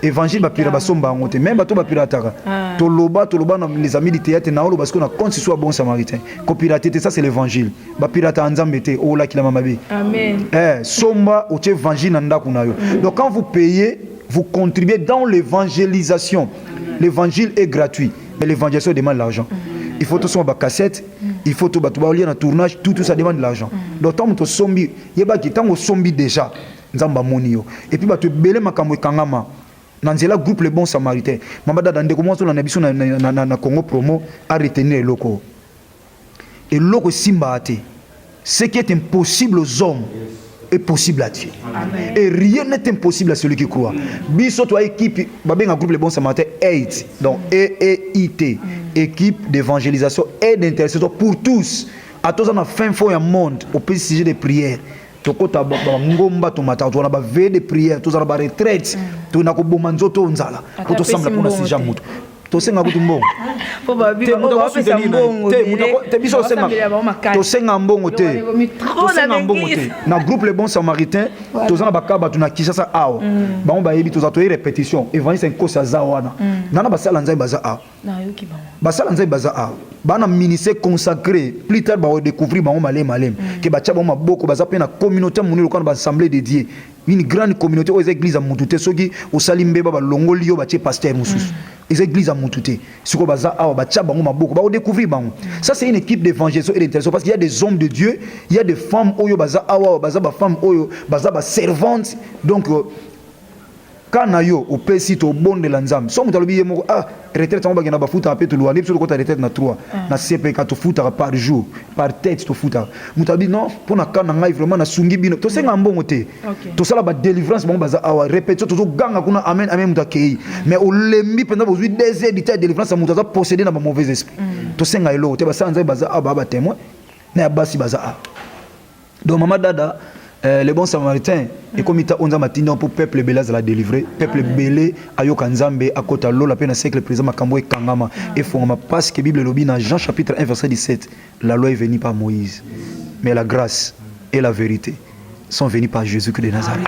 évangile ba pirata basomba ngote même bato ba pirataka toloba na les amis du théâtre na olo parce qu'on a compte soit bon samaritain ko pirater ça c'est l'évangile ba pirata nzambe te o la kila mamabe amen somba o évangile na ndako na yo. Donc quand vous payez vous contribuez dans l'évangélisation. L'évangile est gratuit mais l'évangélisation demande l'argent. Il faut tout son ba cassette, il faut tout bato ba lien na tournage, tout ça demande de l'argent. Donc tant to sombi yeba ki tango sombi déjà nzamba monio et puis bato belé makambo kangama nanzela groupe les bons samaritains mambada dans des commencements na biso na Congo promo à retenir loko et loko simba ate ce qui est impossible aux hommes est possible à Dieu. Amen. Et rien n'est impossible à celui qui croit. Biso toi équipe babé un groupe les bons samaritains 8 donc EEIT équipe d'évangélisation et d'intercession pour tous à tous en fin fond un monde au petit sujet de prière. Tokota ngomba tomata tona ba veille de prière tous ba retraite tona ko bomba nzoto nzala ko to sambla pona sija mutu to senga kutu mbongo po ba bi ba pesa mbongo te biso senga to senga mbongo te to senga mbongo te na groupe les bons samaritains to zana bakaba tuna kisasa awa ba on ba yebi to za to répétition évangile c'est kosa zawana nana basala nzai baza a na yoki ba basala nzai baza a bana ministère consacré plus tard ba découvrir ba on malem que ba tchaba maboko baza pe na communauté munelo quand ba assemblée dédiée une grande communauté aux églises à Moutouté soki au salimbe ba longoli yo ba tie pasteur mususu les églises à Moutouté siko baza a ba tchaba maboko ba découvrir ba ça c'est une équipe d'évangélisation et d'intercession parce qu'il y a des hommes de Dieu il y a des femmes oyo baza awa baza ba femmes oyo baza ba servantes donc kana yo opesi to bonde la nzambe so mutalobi yemo retraite on ba gena ba futa pe to luani so ko ta retraite na 3 na CP ka to futa par jour par tête to futa mutabi non pour na kana ngai vraiment na sungi bino to senga mbongo te to sala ba délivrance bon baza awa répétition to ganga kuna amen amen mutakei mais o lembi pendant bozui 2 heures de délivrance mutaza posséder na ba mauvais esprit to senga elo te ba sanza baza aba témoin na basi baza a donc mama dada les bons samaritains et comme il on a matin pour peuple belé à la délivrer peuple belé ayoka nzambe akota lola pe na siècle présent makambo e kangama et fongama parce que Bible lobi dans Jean chapitre 1 verset 17 la loi est venue par Moïse mais la grâce et la vérité sont venues par Jésus-Christ de Nazareth.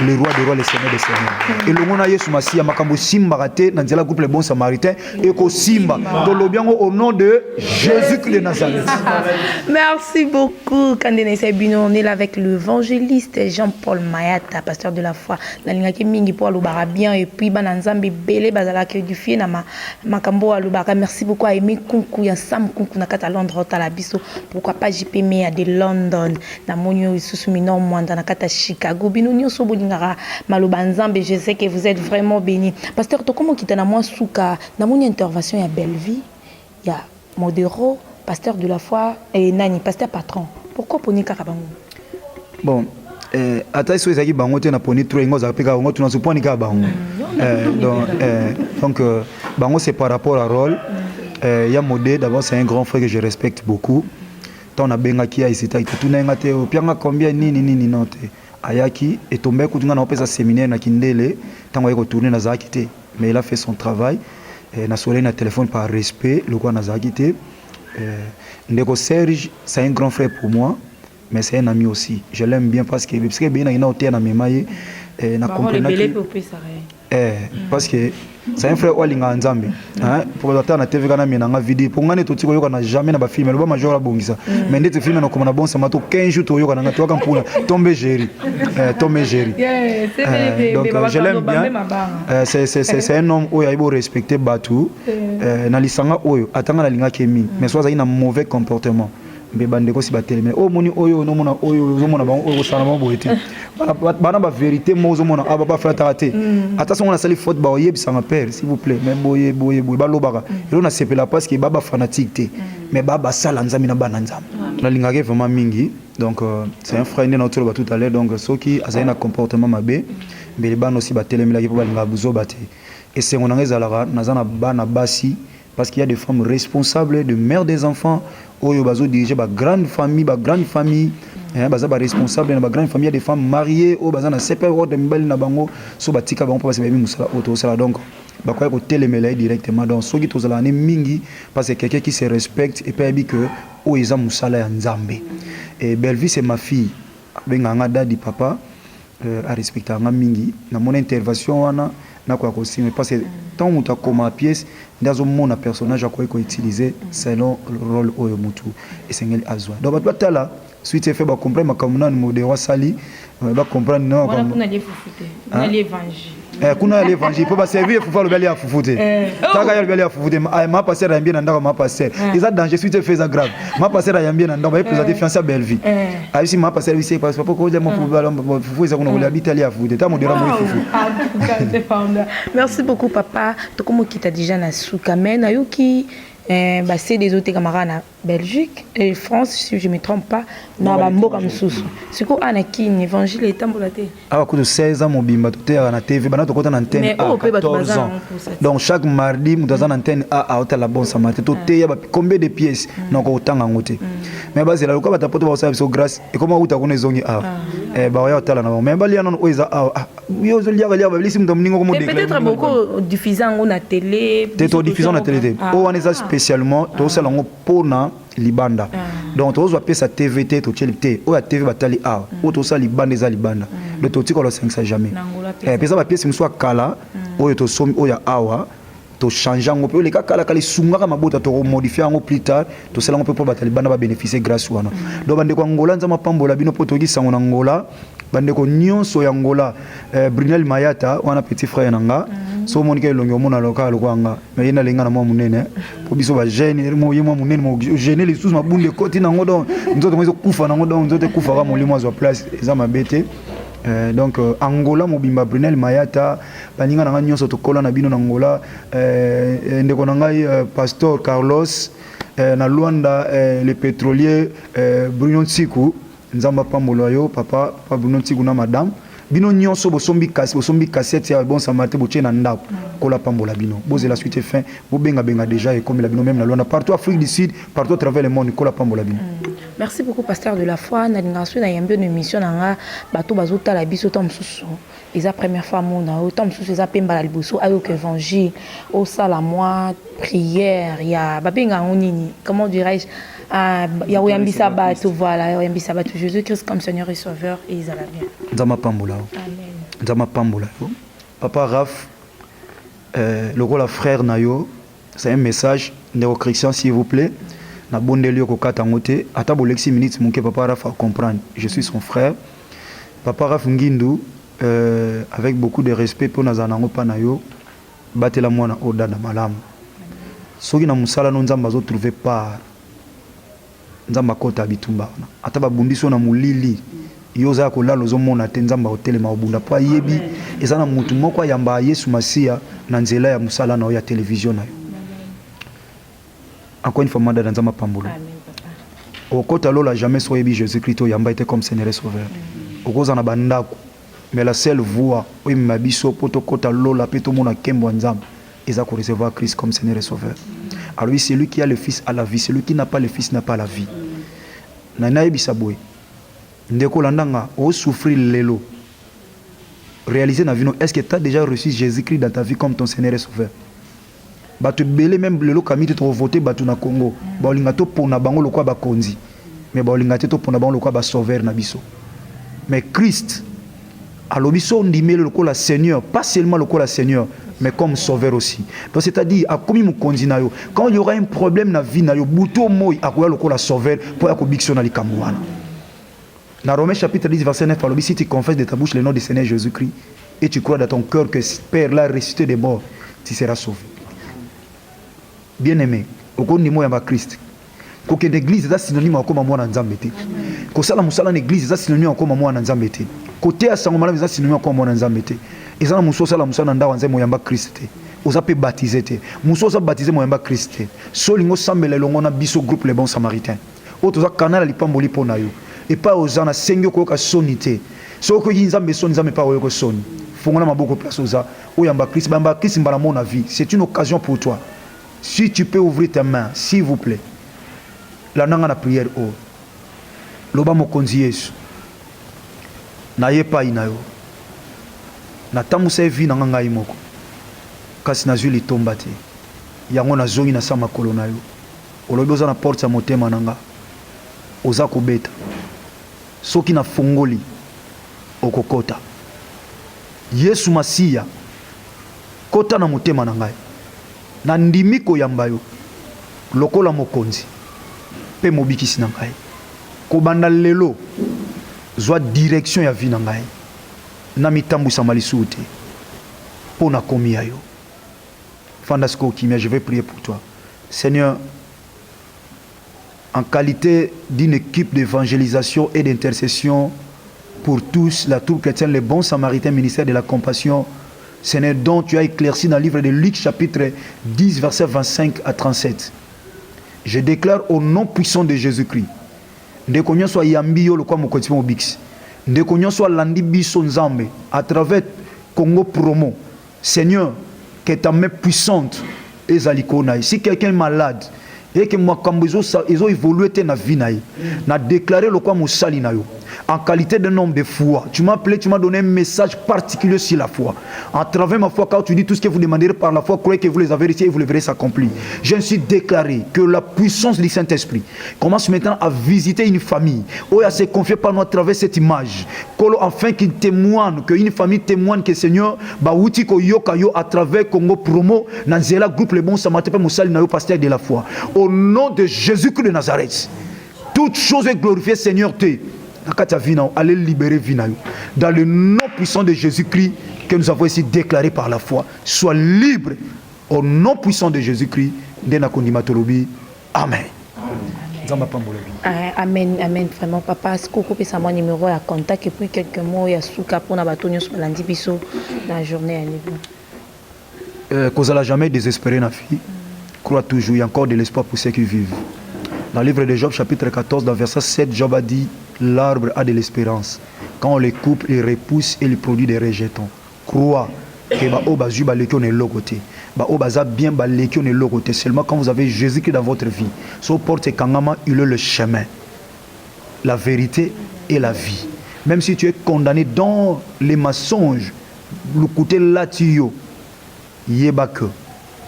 le roi des rois, le seigneur des seigneurs. Et le monde a yesu masia makambo simba raté dans le groupe les bons samaritains et ko simba dans le bien au nom de Jésus-Christ de Nazareth. Merci beaucoup Kandene Sebino. On est là avec l'évangéliste Jean-Paul Mayata, pasteur de la foi. La ligne qui mingi pour alubara bien et puis bananzambe belé bazala que du fie na makambo alubara. Merci beaucoup à Aimé Kunku ya Sam Kunku na kata Londres ta la biso. Pourquoi pas JP Meya de London na monyo isusumino mwanda na kata Chicago. Bino nyoso bolingara malubanzambe. Je sais que vous êtes vraiment bénis. Pasteur to comment kita na moi souka na monyo intervention ya Belleville. Ya Modero, pasteur de la foi et Nani, pasteur patron. Pourquoi poni kakabango? Bon, ata so ezaki bango te na poni trop ngo za peka ngo tuna suponi ka bango. Donc bango c'est par rapport à rôle. Ya Modé d'abord c'est un grand frère que je respecte beaucoup. Tant na benga ki ici ta tout na ngate o pianga combien nini note. Ayaki et tombé kutunga na pesa séminaire na Kindele tango yeko tourner na zakite mais il a fait son travail. Na solé na téléphone par respect le quoi na zakite. Ndeko Serge c'est un grand frère pour moi. Mais c'est un ami aussi. Je l'aime bien parce que bien il a été na memaye na comprendre parce que c'est un frère Olinga Nzambe. Hein pour la na TV kana mina nga vidéo pour ngane to tiko yoka na jamais na ba film le ba major la bongisa. Mais ndete film na komona bon sama to 15 jours to yoka na to ka mpuna tombe géri. Tombe géri. Donc je l'aime bien. C'est un homme oyo aibo respecter batu na lisanga oyo atanga na linga kemi mais soit il a un mauvais comportement. Bebandeko si bateleme o moni oyo no mona oyo zo mona ba oyo sana ba boyete bana ba vérité mo zo mona aba ba frata raté attention on a sali faute ba oyebisa ma père s'il vous plaît même boye ba lobaka et on a sepela parce que baba fanatique té mais baba sala nzami na bana nzami na lingake vraiment mingi donc c'est un frère né na autour ba tout à l'heure donc soki azali na comportement mabe mais les bana aussi bateleme la ki ba linga buzo baté et c'est on ngezala na zana bana basi parce qu'il y a des femmes responsables de mères des enfants oyo bazo diriger ba grande famille baza ba responsable na ba grande famille, il y a des femmes mariées au baza na sepe ordre mbali na bango so batika bango parce que baby musala auto sala donc ba kwa ko telemela directement donc soki tozala ne mingi parce que quelqu'un qui se respecte et pas dit que o eza musala ya Nzambe. Et Belleville c'est ma fille benga nga dadi papa a respecter nga mingi na mon intervention wana na kwa ko signer parce que tant muta comme pièce ndazo mona personnage akoy ko utiliser selon le rôle oyo mutu esengeli azwa donc batata là suite fait ba comprendre makamuna ni modèle wa sali ba comprendre non comme on a les foufoute on l'évangile kuna l'évangile pour ba servir faut faire le bel à foufoute taka le bel à foufoute ma passer à bien ndaka ma passer ils a danger suite fait ça grave ma passer à bien ndaka ba présenter fiancé à Belleville si ma passer ici parce que pourquoi je me foufoute ça qu'on habite à foufoute ta modèle moi foufoute. Merci beaucoup papa to comme qui t'a déjà na soukamena yoki c'est des autres camarades en Belgique et France si je me trompe pas na bamboka msusu siko anakin évangile et tambolaté ah ko 16 ans mobimba to na TV bana to kota na antenne à 14 ans donc chaque mardi mutaza na antenne à hôtel la bonne samaritain to te ya combien de pièces donc otanga ngote mais basi la ko bata poto ba service grâce et comment uta ko nezongi a ba ya hôtel na mais bali ya non oiza yo zo liya ba lisi mto mningo ko mo déclarer peut-être beaucoup diffusant na télé te diffusant na télé o on est spécialement to ça lango pona libanda donc to zo pesa TVT to chelite o ya TV batali a o to ça libanda za libanda le to tiko lo 500 jamais pesa ba pièce mso kala o yo to somi o ya awa to changer ngo pe le kala kali sunga ka mabota to modifier ngo plus tard to sala ngo pe po batali banda ba bénéficier grâce wana donc bande ko Angola nzama pambola bino poto ki sango na Angola bande ko nyonso ya Angola Brunel Mayata wana petit frère nanga so monika elongo mona local kwanga mais ina lenga na mwa munene po biso ba jeune mo yemo munene mo jeune les sous mabunde koti na ngodo nzoto mwezo kufa na ngodo nzoto kufa ka molimo zo place eza mabete donc Angola mobimba Brunel Mayata baninga na nyonso to kola na bino na Angola ndeko na ngai pasteur Carlos na Luanda le pétrolier Bruno Tsiku nzamba pambola yo papa Bruno Tsiku na madame bino nyonso bosombi cassette ya bon samaritain boche na ndako kola pambola bino boze la suite fin bo benga déjà et comme la bino même na Luanda partout Afrique du Sud partout à travers le monde kola pambola bino. Merci beaucoup pasteur de la foi na lingaso na yambio de mission na bato bazota la biso tom susu eza première fois mona tom susu eza pemba la liboso ayo que évangile au sala moi prière ya babenga nini comment dirais-je ya oyambisa bato voilà oyambisa bato Jésus Christ comme Seigneur et Sauveur et ils allaient bien. Nzama pambola. Amen. nzamba pambola yo papa Raf lokola frère na yo c'est un message ndeko Christian s'il vous plaît na bondeli yo kokata ngote ata bolexi minutes monke papa Raf a comprendre je suis son frère papa Raf Ngindu avec beaucoup de respect pour nazanango pa na yo batela mwana oda na malamu soki na musala no nzamba zo trouver part nzamba kota bitumba ata babundiso na mulili yoza kolala ozomona te nzamba hotelema obunda po ayebi eza na mutu moko ayamba Yesu Masia na nzela ya musala na yo ya télévision na yo encore une fois madame nzamba pambolo okota lola jamais so yebi Jésus-Christ oyamba été comme Seigneur et Sauveur okoza na bandako mais la seule voix oyo mabiso poto kota lola peto mona kembo nzamba eza ko recevoir Christ comme Seigneur et Sauveur. Alors oui, celui qui a le Fils a la vie, celui qui n'a pas le Fils n'a pas la vie. Nana ebisabwe. Ndeko landanga o souffrir lelo. Réaliser na vie non, est-ce que tu as déjà reçu Jésus-Christ dans ta vie comme ton Seigneur et Sauveur? Ba te belé même lelo kamite to voter batu na Congo. Ba olinga to pona bango lokwa ba konzi. Mais ba olinga to pona bango lokwa ba sauveur na biso. Mais Christ alobiso ndimele lokola Seigneur, pas seulement lokola Seigneur, mais comme sauveur aussi. Donc c'est-à-dire a komi mukonzi na yo, quand il y aura un problème na vie na yo, buto moy akoya lokola sauveur pour akobikso na likambo wana. Dans Romains chapitre 10 verset 9 alobi si tu confesses de ta bouche le nom du Seigneur Jésus-Christ et tu crois dans ton cœur que Père l'a ressuscité des morts, tu seras sauvé. Bien-aimé, okondi moya ba Christ. Koke l'église est synonyme à comme moi na nzambe te. Ko sala musala na église est synonyme à comme moi na nzambe te. Côté à sango malamu est synonyme à comme moi na nzambe te. Ezana muso sala musala nda wanze moyamba Christ te. Oza pe baptiser te. Muso za baptiser moyamba Christ te. Solingo sambela longo na biso groupe les bons samaritains. Oto za kanala lipamboli pona yo. Et pas ozana sengyo ko ka sonité. Soko yinzambe soni nzambe pa oyoko soni. Fongona maboko place oza oyamba Christ bamba Christ mbala mon vie. C'est une occasion pour toi. Si tu peux ouvrir tes mains, s'il vous plaît. La nanga na prière o loba mokonzi Yesu na yepa ina yo na tamusa vi na ngai moko kasi na zuli tomba te yango na zongi na sama kolo na yo olobi oza na porte ya motema nanga oza kobeta soki na fongoli okokota Yesu Masia kota na motema na ngai na ndimi koyamba yo lokola mokonzi pe mobikisi na ngai kobanda lelo zwa direction ya vie na ngai na mitambusa malisu te pona komi ya yo fandasko kimia je vais prier pour toi Seigneur en qualité d'une équipe d'évangélisation et d'intercession pour tous la troupe chrétienne les bons samaritains ministère de la compassion Seigneur dont tu as éclairci dans le livre de Luc chapitre 10 verset 25 à 37. Je déclare au nom puissant de Jésus-Christ. Ndeko nyonso yambi yo lokwa mokoti mo bix. Ndeko nyonso landi biso nzambe à travers Congo Promo. Seigneur, que ta main puissante ezaliko na. Si quelqu'un est malade et que moi kambo ils ont évolué na vie na na déclarer lokwa mosali na yo. En qualité d'un homme de foi, tu m'as appelé, tu m'as donné un message particulier sur la foi. À travers ma foi, quand tu dis tout ce que vous demanderez par la foi, croyez que vous les avez reçus et vous les verrez s'accomplir. Je me suis déclaré que la puissance du Saint-Esprit commence maintenant à visiter une famille. Oh, à se confier par nous à travers cette image. Afin qu'il témoigne, qu'une famille témoigne que Seigneur, Bawuti ko yoka yo à travers Congo Promo, Nanzela groupe les bons samaritains, Moussali na yo pasteur de la foi. Au nom de Jésus-Christ de Nazareth, toute chose est glorifiée, Seigneur, te. Allez libérer Vinayo. Dans le nom puissant de Jésus-Christ que nous avons ici déclaré par la foi, sois libre au nom puissant de Jésus-Christ. Amen. Amen, amen. Vraiment, papa, est-ce que vous pouvez savoir numéro à contact et puis quelques mots et à souka pour na batonio sur lundi biso dans la journée à niveau. Qu'on n'allait jamais désespérer na fille. Crois toujours, il y a encore de l'espoir pour ceux qui vivent. Dans le livre de Job, chapitre 14, dans verset 7, Job a dit l'arbre a de l'espérance. Quand on le coupe, il repousse et il produit des rejetons. Crois que Baobazu Balekon est logoté. Baobaza bien Balekon est logoté. Seulement quand vous avez Jésus-Christ dans votre vie, son porte Kangama, il est le chemin, la vérité et la vie. Même si tu es condamné dans les mensonges, le côté latio, yeba que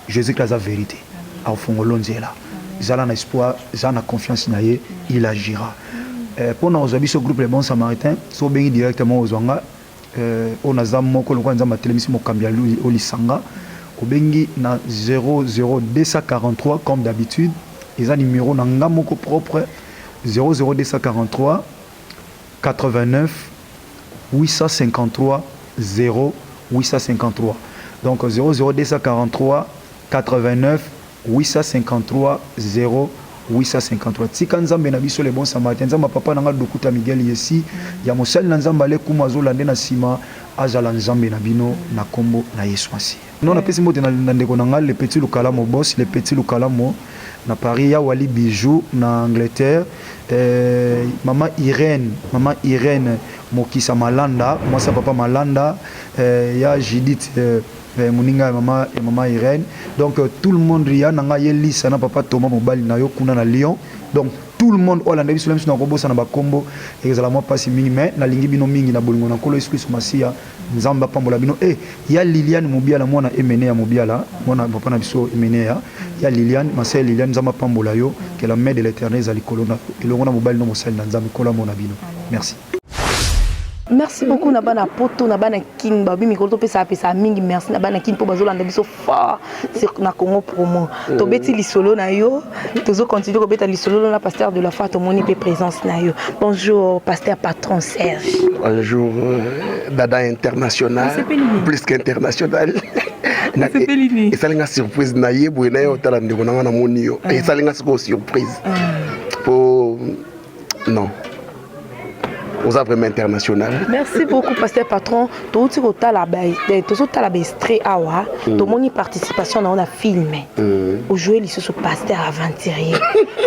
Jésus-Christ a la vérité. Au fond, là. Ils ont espoir, ils ont confiance en lui, il agira. Pour nous, ce groupe les bons samaritains, sont bénis directement aux Ouanga. on a moko le kwanza matelemisi mokambi olisanga obengi na 00243 comme d'habitude ils ont numéro na nga moko propre 00243 89 853 0853 donc 00243 89 853 0853 tika nzambe na biso le bon samaritain nzamba papa nanga dokuta Miguel yesi ya mosali na nzamba le kuma azolande na sima azala nzambe na bino na kombo na Yesu asi non na pesi mbote na ndeko nanga le petit Lukalamo boss le petit Lukalamo na Paris ya Wali Bijou na Angleterre maman Irène Mokisa Malanda moi sa papa Malanda ya Judith Moninga maman Irène donc tout le monde ria nanga yelisa na papa Thomas Mobali na yo kuna na Lyon donc tout le monde olanda biso même si na kobosa na bakombo ezala moi pasi mingi mais na lingi bino mingi na bolingo na kolo Yesu Masia nzamba pambola bino ya Liliane Mobiala mwana emene ya Mobiala mwana papa na biso emene ya Liliane Marcel Liliane nzamba pambola yo que la main de l'Éternel ezali kolona elongo na Mobali no mosali na nzambe kola mona bino merci. Merci beaucoup Nabana Poto Nabana King Babi Mikolo pesa pesa mingi merci Nabana King po bazolanda biso fort sur na Congo promo to beti lisolo na yo tozo continuer ko beta lisolo na pasteur de la foi to moni pe présence na yo bonjour pasteur patron Serge bonjour Dada international plus qu'international et ça linga surprise na yebo na yo tala ndeko na moni yo et ça linga surprise pour non aux vraiment international. Merci beaucoup pasteur patron. Tout ce que tu as là-bas extrait awa, tout mon participation on a filmé. Aujourd'hui il se pasteur aventurier.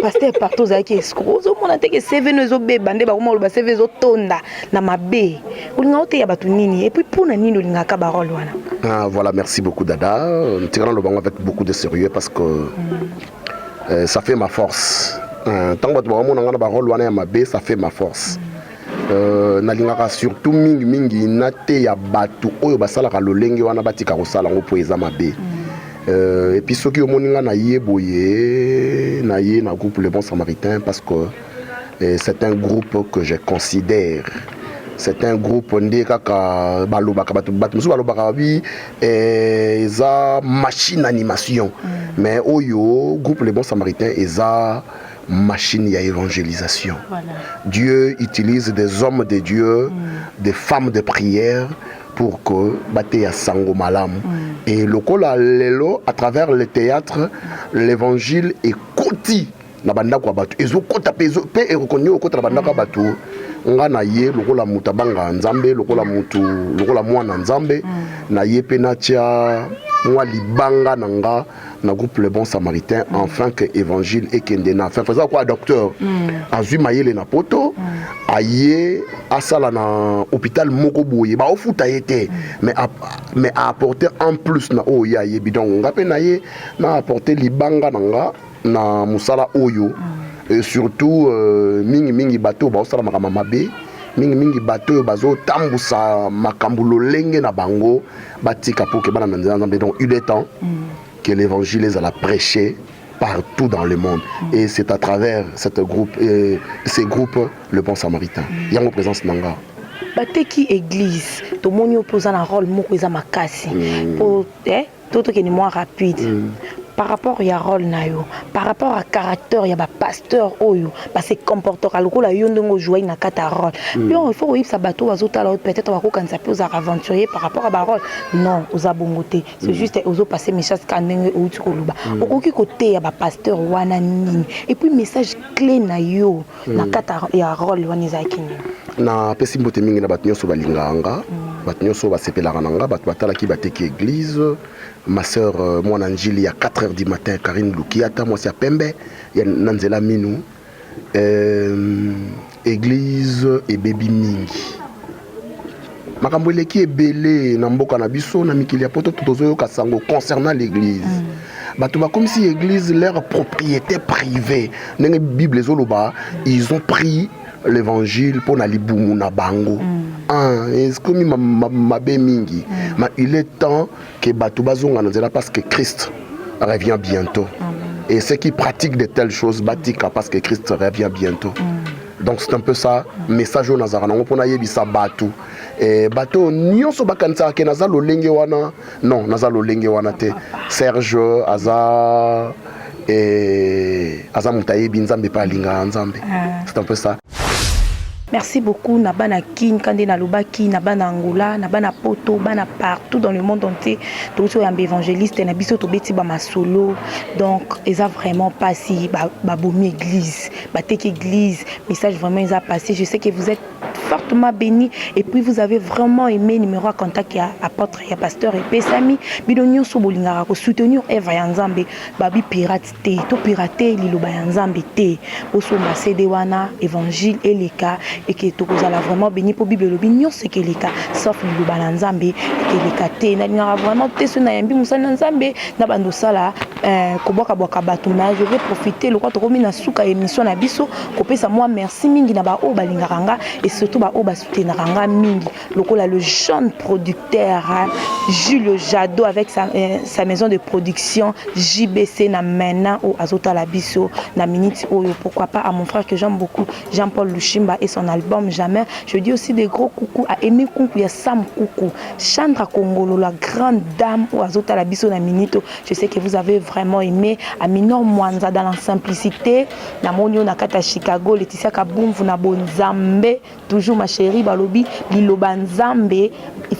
Pasteur partout ça qui escroc. On a que CV nos bébé bande ba comment le CV zo tonda na mabe. On a oté ya batu nini et puis pour na nini linga ka barole wana. Ah voilà, merci beaucoup Dada. Tirant le banc avec beaucoup de sérieux parce que ça fait ma force. Tant que tu vas mon na barole wana ya mabe, ça fait ma force. Nalingaka surtout mingi nate ya batu oyo basalaka lolenge wana batika kosala ngo po eza mabe et puis soki omoninga na yeboye na ye na groupe Le Bon Samaritain parce que c'est un groupe que je considère c'est un groupe nde kaka balobaka batu musu balobaka bi eza machine animation mais oyo groupe Le Bon Samaritain eza machine à évangélisation. Voilà. Dieu utilise des hommes de Dieu, des femmes de prière pour que bate ya sango malam. Et le kola lelo à travers le théâtre, l'évangile est koti na banda kwa batu. Ezo kota pezo pe e reconnu au kota banda kwa batu. Nga na ye lokola mutabanga nzambe lokola mutu lokola mwana nzambe na ye penatia moi libanga nanga na groupe Le Bon Samaritain enfin que évangile et kendena enfin faisant quoi docteur azui mayele na poto aye asala na hôpital moko boye ba ofuta été mais a apporter en plus na o ya ye bidon ngape na ye na apporter libanga nanga na musala oyo et surtout mingi bateau ba osala makama mabe mingi bateau bazo tambusa makambo lolenge na bango batika pour que bana nzambe donc il est temps que l'évangile les a prêché partout dans le monde et c'est à travers cette groupe ces groupes Le Bon Samaritain yango présence nanga bateki église to moni opposant un rôle moko eza makasi pour tout que ni moins rapide par rapport ya rôle nayo par rapport à caractère ya ba pasteur oyo ba se comporter lokola yo ndongo jouer na kata rôle bien il faut ça bateau bazotala peut-être ba ko kanza pe aux aventuriers par rapport à ba rôle non aux abongoté c'est juste aux passer message kanenge ou tu koluba okoki côté ya ba pasteur wana nini et puis message clé na yo na kata ya rôle wana zakini na pesi mbote mingi na batunyo so balinganga batunyo so basepelaka nanga batu batalaki bateki église ma sœur moi Nanjili à 4h du matin Karine Lukiata moi c'est à Pembe ya Nanzela Minu église et baby mingi makambo eleki ebele na mboka na biso na mikili ya poto tozoyo kasango concernant l'église bato ba comme si église leur propriété privée ndenge bible ezoloba ils ont pris l'évangile pour na libumu na bango est-ce que mabe mingi mais il est temps que bato bazonga na nzela parce que Christ revient bientôt et ceux qui pratiquent de telles choses batika parce que Christ revient bientôt Donc c'est un peu ça message au Nazarana on pona yebisa bateau et bateau nyonso bakanisa ke nazalo lenge wana non nazalo lenge wana te Serge aza et aza mutaye binzambe pa linga nzambe c'est un peu ça. Merci beaucoup Nabana Kin, Kande Nalobaki, Nabana Angola, Nabana Poto, Bana partout dans le monde entier. Tout ce qui évangéliste, Nabiso Tobeti Bama solo. Donc, ils ont vraiment passé, Baboumi église, Batek église, message vraiment ils ont passé. Je sais que vous êtes fortement bénis et puis vous avez vraiment aimé numéro à contact qui a apôtre et pasteur et Pesami, Bidonio Sobolingara, soutenir Eva Yanzambe, Babi pirate te, to piraté Liloba Yanzambe te, Oso Macedewana, évangile et les cas. Et que tout ça là vraiment béni pour Bible l'opinion c'est que les cas sauf le balanzambe et que les cas té n'a vraiment té ce na yambi musana nzambe na bando sala koboka boka batuna je vais profiter le quoi to komi na suka émission na biso ko pesa moi merci mingi na ba o balingaranga et surtout ba o ba souteniranga mingi lokola le jeune producteur Julio Jado avec sa maison de production JBC na maintenant au Azota la biso na minute oyo pourquoi pas à mon frère que j'aime beaucoup Jean-Paul Lushimba et son album Jamais. Je dis aussi des gros coucou à Aimé Kunku, il y a Sam Coucou, Chandra Kongolo, la grande dame ou Azota la biso na minito. Je sais que vous avez vraiment aimé Aminor Mwanza dans la simplicité. Na monio na kata Chicago, Laetitia Kabumvu na Bonzambe, toujours ma chérie Balobi, Lilo Banzambe. Il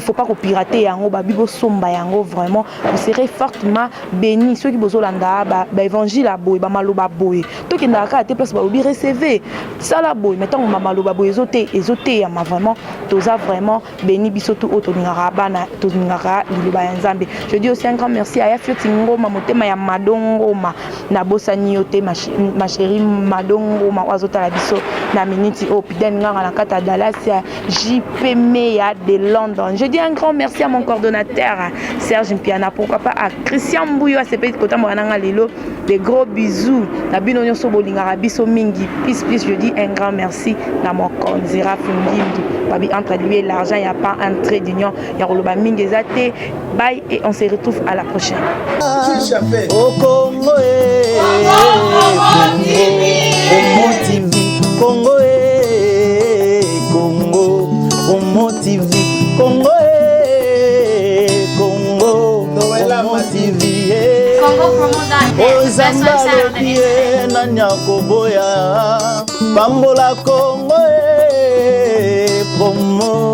faut pas qu'on pirater yango babibo somba yango vraiment. Vous serez fortement bénis ceux qui bozolanda ba évangile boy ba maloba boy. To ki ndaka te place Balobi recevoir. Ça la boy mettons mamaloba boy ezoté ya ma vraiment toza vraiment béni biso tout otoningara bana toningara Liloba Yanzambe. Je dis aussi un grand merci à Yafioti Ngoma motema ya Madongoma na bosani yote ma chérie Madongoma wazota la biso na minute au piden nganga na kata Dallas JP Meya de London. Je dis un grand merci à mon coordonnateur Serge Mpiana, pourquoi pas à Christian Mbouyo à ce petit kota morananga lelo. Des gros bisous na bino nyonso bolingara biso mingi peace je dis un grand merci na mon konzira fungimbi babi entre lui et l'argent il y a pas un trait d'union ya roloba mingi ezate bye et on se retrouve à la prochaine. Au Congo Congo Congo Congo TV Congo Congo TV Ozambalokie na Nyakoboya Pambola Congo promo